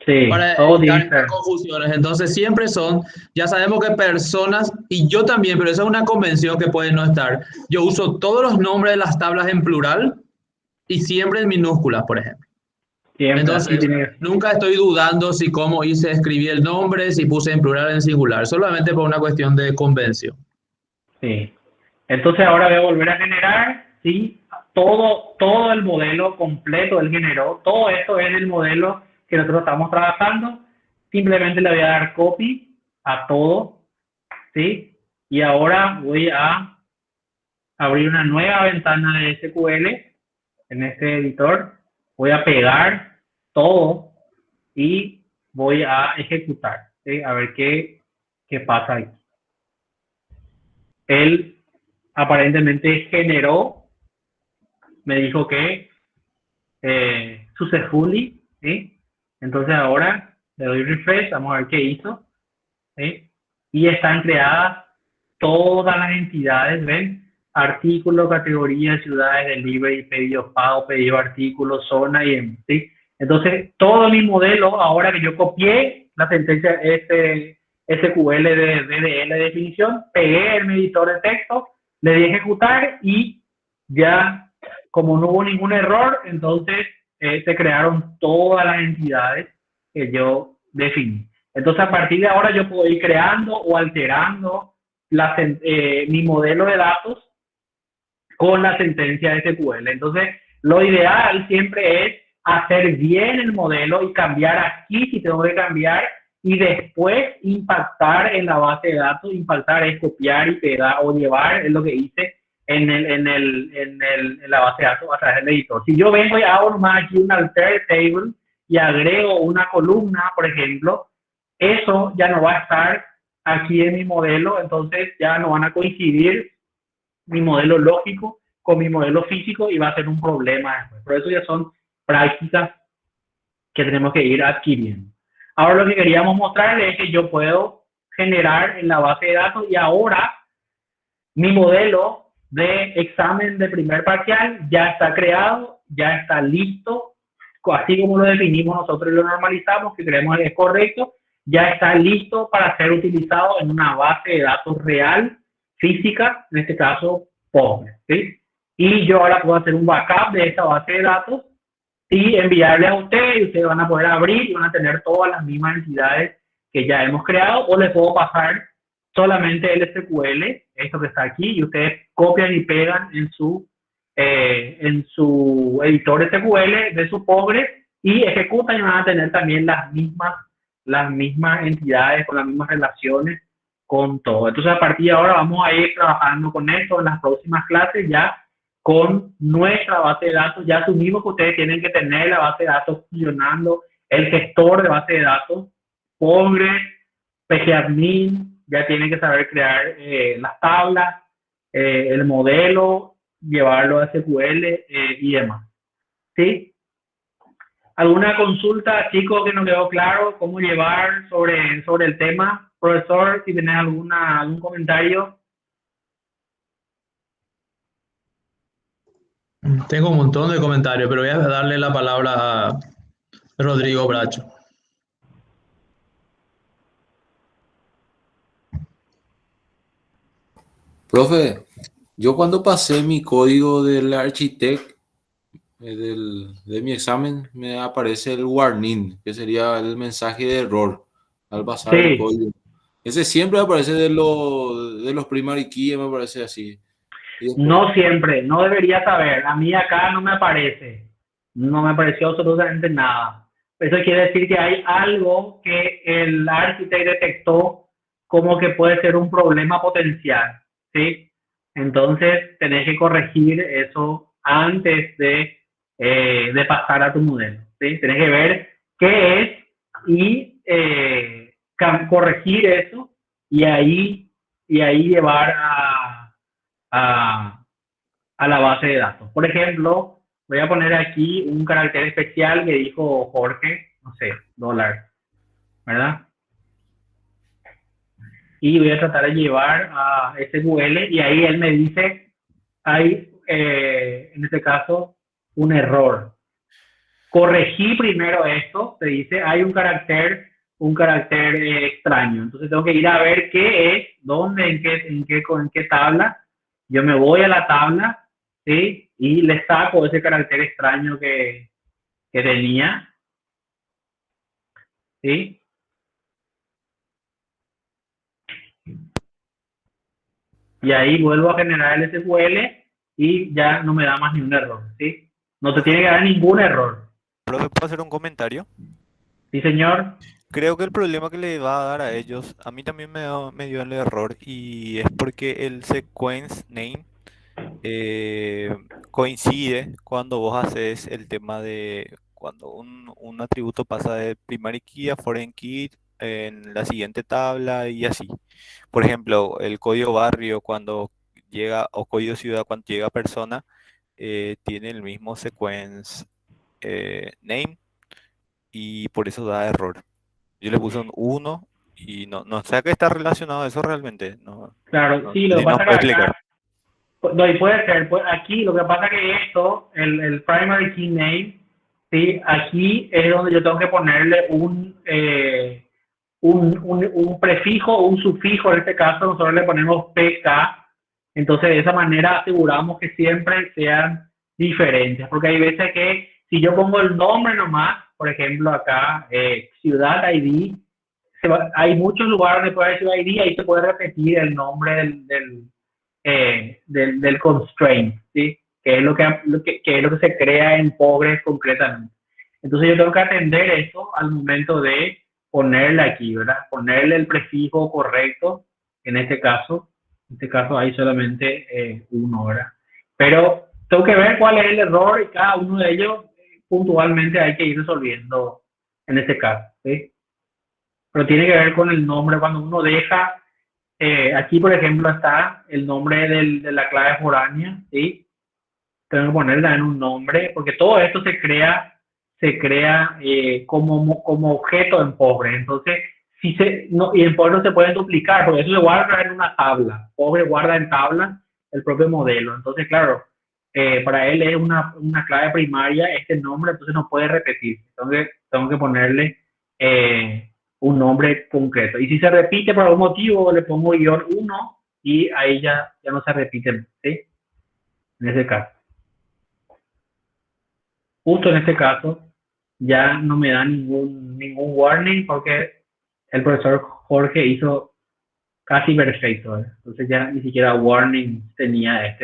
Sí, para evitar confusiones. Entonces siempre son, ya sabemos que personas, y yo también, pero esa es una convención que puede no estar. Yo uso todos los nombres de las tablas en plural y siempre en minúsculas, por ejemplo. Siempre, Entonces, así tiene que ser. nunca estoy dudando si cómo hice, escribí el nombre, si puse en plural o en singular, solamente por una cuestión de convención. Sí. Entonces ahora voy a volver a generar, ¿sí? Todo el modelo completo él generó, todo esto es el modelo que nosotros estamos trabajando. Simplemente le voy a dar copy a todo, ¿sí? Y ahora voy a abrir una nueva ventana de SQL en este editor. Voy a pegar todo y voy a ejecutar, ¿sí? A ver qué pasa aquí. Él aparentemente generó, me dijo que successfully, ¿sí? Entonces ahora le doy refresh, vamos a ver qué hizo, ¿sí? Y están creadas todas las entidades, ¿ven? Artículos, categorías, ciudades, delivery, pedidos pagos, pedido artículos, zona y ¿sí? Entonces todo mi modelo, ahora que yo copié la sentencia SQL de DDL de definición, pegué el editor de texto, le di ejecutar y ya, como no hubo ningún error, entonces se crearon todas las entidades que yo definí. Entonces, a partir de ahora yo puedo ir creando o alterando mi modelo de datos con la sentencia SQL. Entonces, lo ideal siempre es hacer bien el modelo y cambiar aquí si tengo que cambiar y después impactar en la base de datos. Impactar es copiar y pegar o llevar, es lo que hice en la base de datos a través del editor. Si yo vengo y hago nomás aquí un alter table y agrego una columna, por ejemplo, eso ya no va a estar aquí en mi modelo, entonces ya no van a coincidir mi modelo lógico con mi modelo físico y va a ser un problema después. Por eso ya son prácticas que tenemos que ir adquiriendo. Ahora lo que queríamos mostrarles es que yo puedo generar en la base de datos y ahora mi modelo de examen de primer parcial ya está creado, ya está listo, así como lo definimos nosotros y lo normalizamos, que creemos que es correcto, ya está listo para ser utilizado en una base de datos real, física, en este caso Postgres, ¿sí? Y yo ahora puedo hacer un backup de esa base de datos y enviarle a ustedes, y ustedes van a poder abrir y van a tener todas las mismas entidades que ya hemos creado, o les puedo pasar solamente el SQL, esto que está aquí, y ustedes copian y pegan en su editor SQL de su Postgres y ejecutan y van a tener también las mismas entidades con las mismas relaciones con todo. Entonces, a partir de ahora vamos a ir trabajando con esto en las próximas clases ya con nuestra base de datos. Ya asumimos que ustedes tienen que tener la base de datos funcionando, el gestor de base de datos, Postgres, pgadmin, ya tienen que saber crear las tablas, el modelo, llevarlo a SQL y demás. ¿Sí? ¿Alguna consulta, chicos, que no quedó claro? ¿Cómo llevar sobre el tema? Profesor, si tenés algún comentario. Tengo un montón de comentarios, pero voy a darle la palabra a Rodrigo Bracho. Profe, yo cuando pasé mi código del Architect, de mi examen, me aparece el warning, que sería el mensaje de error al pasar el código. Ese siempre aparece de los primary keys, me parece así. Después, no siempre, no debería saber. A mí acá no me aparece. No me apareció absolutamente nada. Eso quiere decir que hay algo que el Architect detectó como que puede ser un problema potencial, ¿sí? Entonces, tenés que corregir eso antes de pasar a tu modelo, ¿sí? Tenés que ver qué es y corregir eso y ahí llevar a la base de datos. Por ejemplo, voy a poner aquí un carácter especial que dijo Jorge, no sé, $, ¿verdad? Y voy a tratar de llevar a SQL y ahí él me dice, hay en este caso un error. Corregí primero esto, te dice, hay un carácter extraño. Entonces tengo que ir a ver qué es, dónde, en qué tabla. Yo me voy a la tabla, ¿sí? Y le saco ese carácter extraño que que tenía, ¿sí? Y ahí vuelvo a generar el SQL y ya no me da más ni un error, ¿sí? No te tiene que dar ningún error. Profe, ¿puedo hacer un comentario? ¿Sí, señor? Creo que el problema que le va a dar a ellos, a mí también me dio el error y es porque el sequence name coincide cuando vos haces el tema de cuando un atributo pasa de primary key a foreign key en la siguiente tabla y así. Por ejemplo, el código barrio cuando llega o código ciudad cuando llega persona tiene el mismo sequence name y por eso da error. Yo le puse un 1 y no sé a qué está relacionado eso realmente. Claro, No sí, sé lo que si nos pasa puede que explicar. acá, no, y puede ser, aquí lo que pasa que esto, el primary key name, ¿sí? Aquí es donde yo tengo que ponerle un prefijo o un sufijo. En este caso nosotros le ponemos PK, entonces de esa manera aseguramos que siempre sean diferentes, porque hay veces que si yo pongo el nombre nomás, por ejemplo acá, ciudad ID, hay muchos lugares donde puede decir ID, ahí se puede repetir el nombre del constraint, ¿sí? Que es que es lo que se crea en Postgres concretamente. Entonces yo tengo que atender esto al momento de ponerle aquí, ¿verdad? Ponerle el prefijo correcto, en este caso hay solamente uno, ¿verdad? Pero tengo que ver cuál es el error y cada uno de ellos puntualmente hay que ir resolviendo en este caso, ¿sí? Pero tiene que ver con el nombre. Cuando uno deja, aquí por ejemplo está el nombre de la clave foránea, ¿sí? Tengo que ponerla en un nombre, porque todo esto se crea como objeto en Postgres. Entonces, y en Postgres no se pueden duplicar, porque eso se guarda en una tabla. Postgres guarda en tabla el propio modelo. Entonces, claro, para él es una clave primaria este nombre, entonces no puede repetir. Entonces, tengo que ponerle un nombre concreto. Y si se repite por algún motivo, le pongo -1 y ahí ya no se repite, ¿sí? En ese caso. Justo en este caso, ya no me da ningún warning porque el profesor Jorge hizo casi perfecto, ¿eh? Entonces ya ni siquiera warning tenía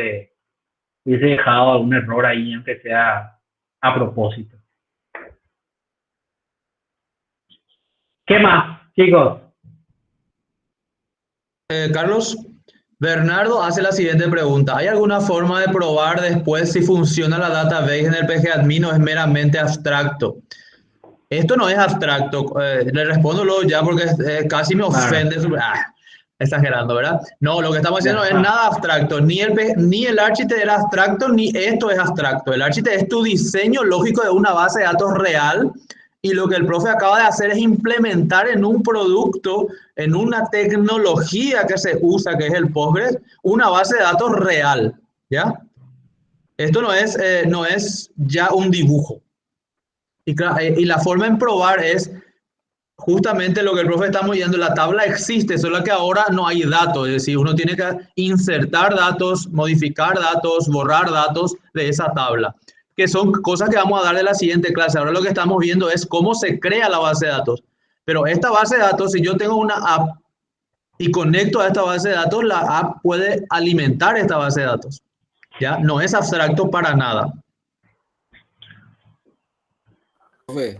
hubiese dejado algún error ahí, aunque sea a propósito. ¿Qué más, chicos? Carlos, Bernardo hace la siguiente pregunta. ¿Hay alguna forma de probar después si funciona la database en el PGAdmin o es meramente abstracto? Esto no es abstracto. Le respondo luego ya porque casi me ofende. Exagerando, ¿verdad? No, lo que estamos haciendo no es nada abstracto. Ni el Architect era abstracto, ni esto es abstracto. El Architect es tu diseño lógico de una base de datos real. Y lo que el profe acaba de hacer es implementar en un producto, en una tecnología que se usa, que es el Postgres, una base de datos real, ¿ya? Esto no es ya un dibujo. Y la forma en probar es justamente lo que el profe está moviendo. La tabla existe, solo que ahora no hay datos. Es decir, uno tiene que insertar datos, modificar datos, borrar datos de esa tabla, que son cosas que vamos a dar de la siguiente clase. Ahora lo que estamos viendo es cómo se crea la base de datos. Pero esta base de datos, si yo tengo una app y conecto a esta base de datos, la app puede alimentar esta base de datos. ¿Ya? No es abstracto para nada.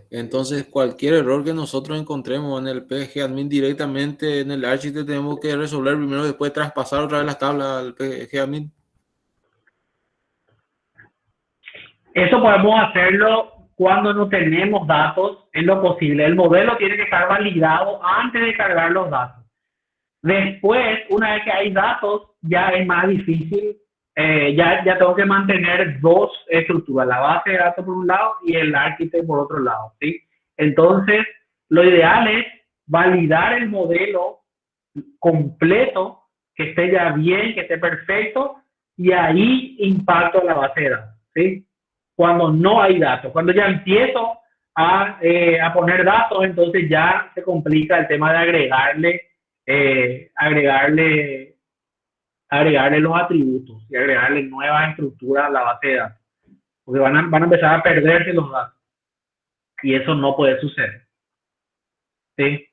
Entonces, cualquier error que nosotros encontremos en el PGAdmin directamente en el Architect tenemos que resolver primero, después traspasar otra vez las tablas al PGAdmin. Eso podemos hacerlo cuando no tenemos datos en lo posible. El modelo tiene que estar validado antes de cargar los datos. Después, una vez que hay datos, ya es más difícil. Ya tengo que mantener dos estructuras, la base de datos por un lado y el Architect por otro lado, ¿sí? Entonces, lo ideal es validar el modelo completo, que esté ya bien, que esté perfecto, y ahí impacto la base de datos, ¿sí? Cuando no hay datos, cuando ya empiezo a poner datos, entonces ya se complica el tema de agregarle los atributos y agregarle nuevas estructuras a la base de datos, porque van a empezar a perderse los datos. y eso no puede suceder. ¿Sí?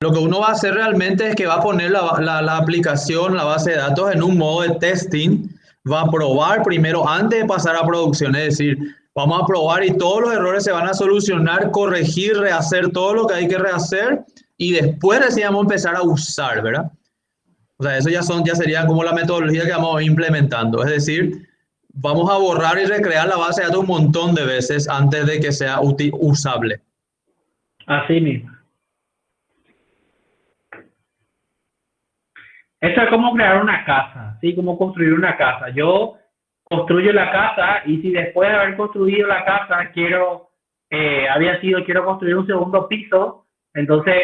Lo que uno va a hacer realmente es que va a poner la aplicación, la base de datos en un modo de testing, va a probar primero antes de pasar a producción, es decir, vamos a probar y todos los errores se van a solucionar, corregir, rehacer todo lo que hay que rehacer y después recién vamos a empezar a usar, ¿verdad? O sea, eso ya sería como la metodología que vamos implementando, es decir, vamos a borrar y recrear la base de datos un montón de veces antes de que sea usable. Así mismo. Esto es como crear una casa, ¿sí? Como construir una casa. Yo construyo la casa y si después de haber construido la casa quiero construir un segundo piso, entonces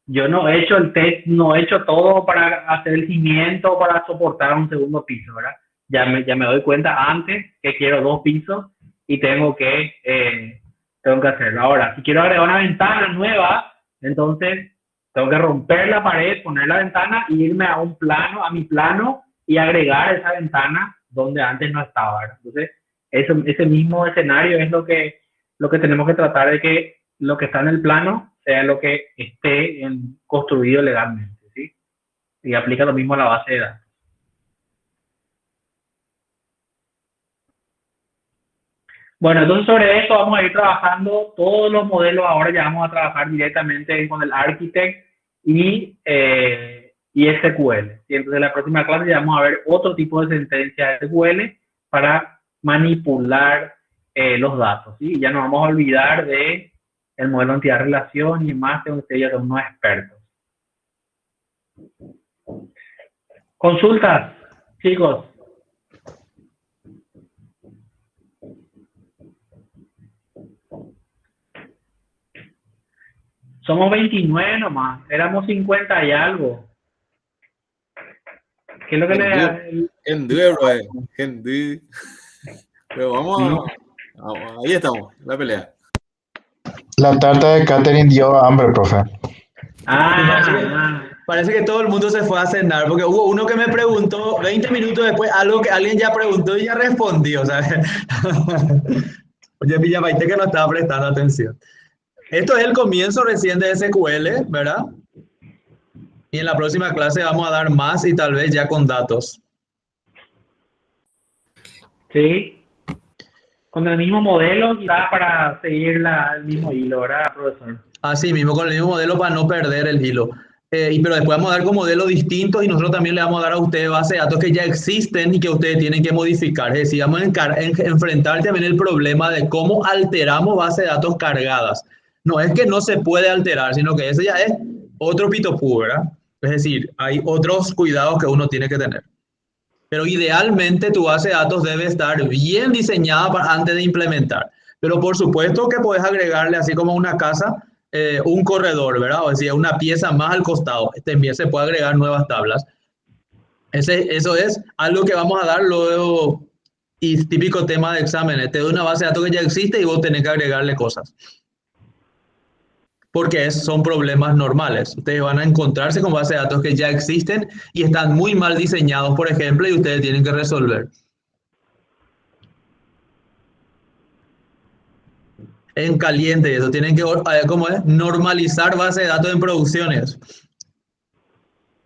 yo no he hecho el test, no he hecho todo para hacer el cimiento para soportar un segundo piso, ¿verdad? Ya me doy cuenta antes que quiero 2 pisos y tengo que hacerlo. Ahora, si quiero agregar una ventana nueva, entonces tengo que romper la pared, poner la ventana e irme a mi plano y agregar esa ventana donde antes no estaba, ¿verdad? Entonces, ese mismo escenario es lo que tenemos que tratar de que lo que está en el plano sea lo que esté construido legalmente, ¿sí? Y aplica lo mismo a la base de datos. Bueno, entonces sobre esto vamos a ir trabajando todos los modelos. Ahora ya vamos a trabajar directamente con el Architect y SQL. Y entonces en la próxima clase ya vamos a ver otro tipo de sentencia de SQL para manipular los datos, ¿sí? Y ya nos vamos a olvidar de el modelo entidad-relación y más que ustedes ya son unos expertos. Consultas, chicos. Somos 29 nomás, éramos 50 y algo. ¿Qué es lo que Pero vamos ahí estamos, la pelea. La tarta de Catherine dio hambre, profe. Parece que todo el mundo se fue a cenar, porque hubo uno que me preguntó 20 minutos después algo que alguien ya preguntó y ya respondió, ¿sabes? Oye, Villapaite que no estaba prestando atención. Esto es el comienzo recién de SQL, ¿verdad? Y en la próxima clase vamos a dar más y tal vez ya con datos. Sí. Con el mismo modelo, quizás para seguir el mismo hilo, ¿verdad, profesor? Así mismo, con el mismo modelo para no perder el hilo. Pero después vamos a dar con modelos distintos y nosotros también le vamos a dar a ustedes bases de datos que ya existen y que ustedes tienen que modificar. Es decir, vamos a enfrentar también el problema de cómo alteramos bases de datos cargadas. No es que no se puede alterar, sino que ese ya es otro pitopú, ¿verdad? Es decir, hay otros cuidados que uno tiene que tener. Pero idealmente tu base de datos debe estar bien diseñada antes de implementar. Pero por supuesto que puedes agregarle, así como una casa, un corredor, ¿verdad? O decir, una pieza más al costado. También se puede agregar nuevas tablas. Eso es algo que vamos a dar luego, y típico tema de exámenes. Te doy una base de datos que ya existe y vos tenés que agregarle cosas. Porque son problemas normales. Ustedes van a encontrarse con bases de datos que ya existen y están muy mal diseñados, por ejemplo, y ustedes tienen que resolver. En caliente, eso tienen que, ¿cómo es? Normalizar bases de datos en producciones.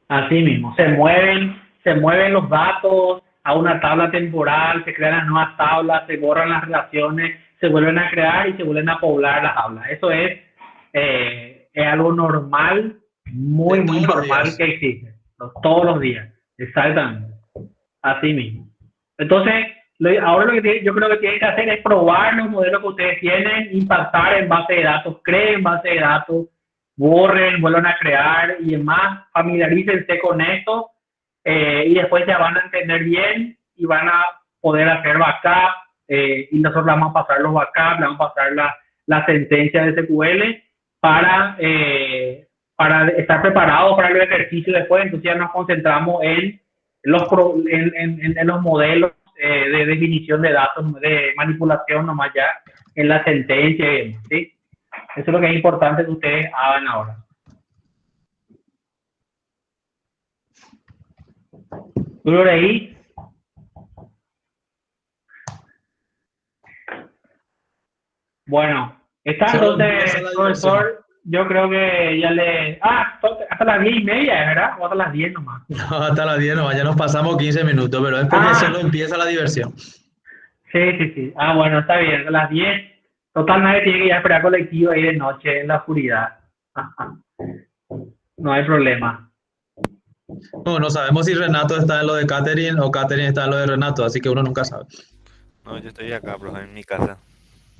Así mismo, se mueven los datos a una tabla temporal, se crean las nuevas tablas, se borran las relaciones, se vuelven a crear y se vuelven a poblar las tablas. Eso es algo normal, muy normal que existe, todos los días, exactamente, así mismo. Entonces, ahora lo que yo creo que tienen que hacer es probar los modelos que ustedes tienen, impactar en base de datos, creen base de datos, borren, vuelvan a crear y demás, familiarícense con esto y después ya van a entender bien y van a poder hacer backup y nosotros vamos a pasar los backups, vamos a pasar la sentencia de SQL para estar preparados para el ejercicio después. Entonces ya nos concentramos en los modelos de definición de datos, de manipulación nomás ya en la sentencia, ¿sí? Eso es lo que es importante que ustedes hagan ahora. ¿Tú lo leí? Bueno, está Solo entonces, empieza la profesor, yo creo que ya le... Ah, hasta las 10:30, ¿verdad? O hasta las 10 nomás. No, hasta las 10 nomás, ya nos pasamos 15 minutos, pero es porque solo empieza la diversión. Sí. Ah, bueno, está bien, a las 10. Total, nadie tiene que ir a esperar colectivo ahí de noche en la oscuridad. No hay problema. No, no sabemos si Renato está en lo de Catherine o Catherine está en lo de Renato, así que uno nunca sabe. No, yo estoy acá, profe, en mi casa.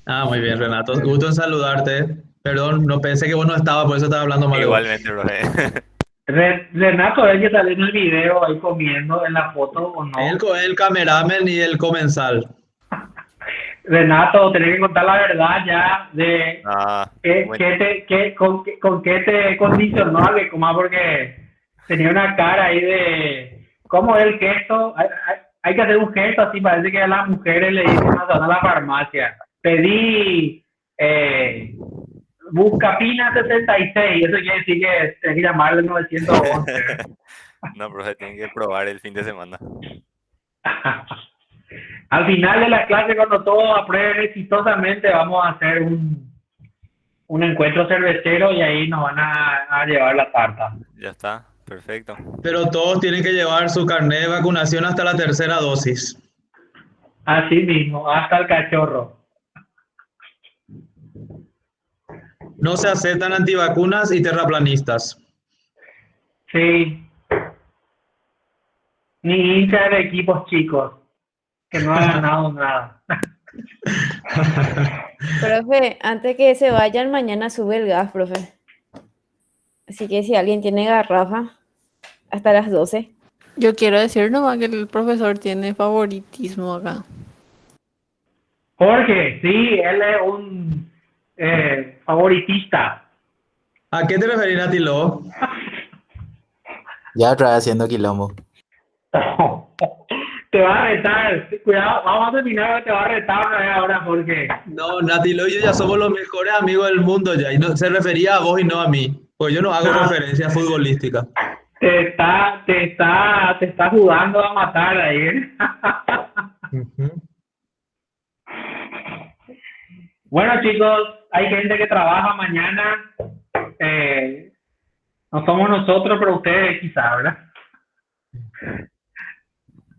Ah, muy bien, Renato. Gusto en saludarte. Perdón, no pensé que vos no estabas, por eso estaba hablando mal de vos. Igualmente, profe. Renato, ¿es que sale en el video ahí comiendo en la foto o no? El cameraman y el comensal. Renato, tenés que contar la verdad ya de Ah, con qué te condicionó a que comas, porque tenía una cara ahí de ¿cómo es el gesto? Hay que hacer un gesto así, parece que a las mujeres le dicen a la farmacia, pedí Buscapina 66, eso quiere decir que tenés que llamarle 911. no, profe, tienen que probar el fin de semana. Al final de la clase, cuando todos aprueben exitosamente, vamos a hacer un encuentro cervecero y ahí nos van a llevar la tarta. Ya está, perfecto. Pero todos tienen que llevar su carnet de vacunación hasta la tercera dosis. Así mismo, hasta el cachorro. No se aceptan antivacunas y terraplanistas. Sí. Ni hinchas de equipos chicos, que no han ganado nada. Profe, antes que se vayan, mañana sube el gas, profe. Así que si alguien tiene garrafa, hasta las 12. Yo quiero decir nomás que el profesor tiene favoritismo acá. Jorge, sí, él es un favoritista. ¿A qué te referís, Natilo? Ya otra vez haciendo quilombo. Te va a retar. Cuidado, vamos a terminar, te va a retar una vez ahora, Jorge. No, Natilo y yo ya somos los mejores amigos del mundo ya. Y no, se refería a vos y no a mí. Pues yo no hago referencia futbolística. Te está jugando a matar ahí, ¿eh? Bueno, chicos, hay gente que trabaja mañana. No somos nosotros, pero ustedes quizá, ¿verdad?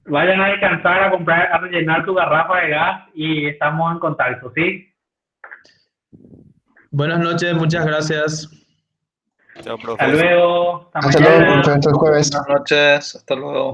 Vayan a descansar, a rellenar tu garrafa de gas y estamos en contacto, ¿sí? Buenas noches, muchas gracias. Chao, profe. Hasta luego. Hasta luego, hasta el jueves. Buenas noches, hasta luego.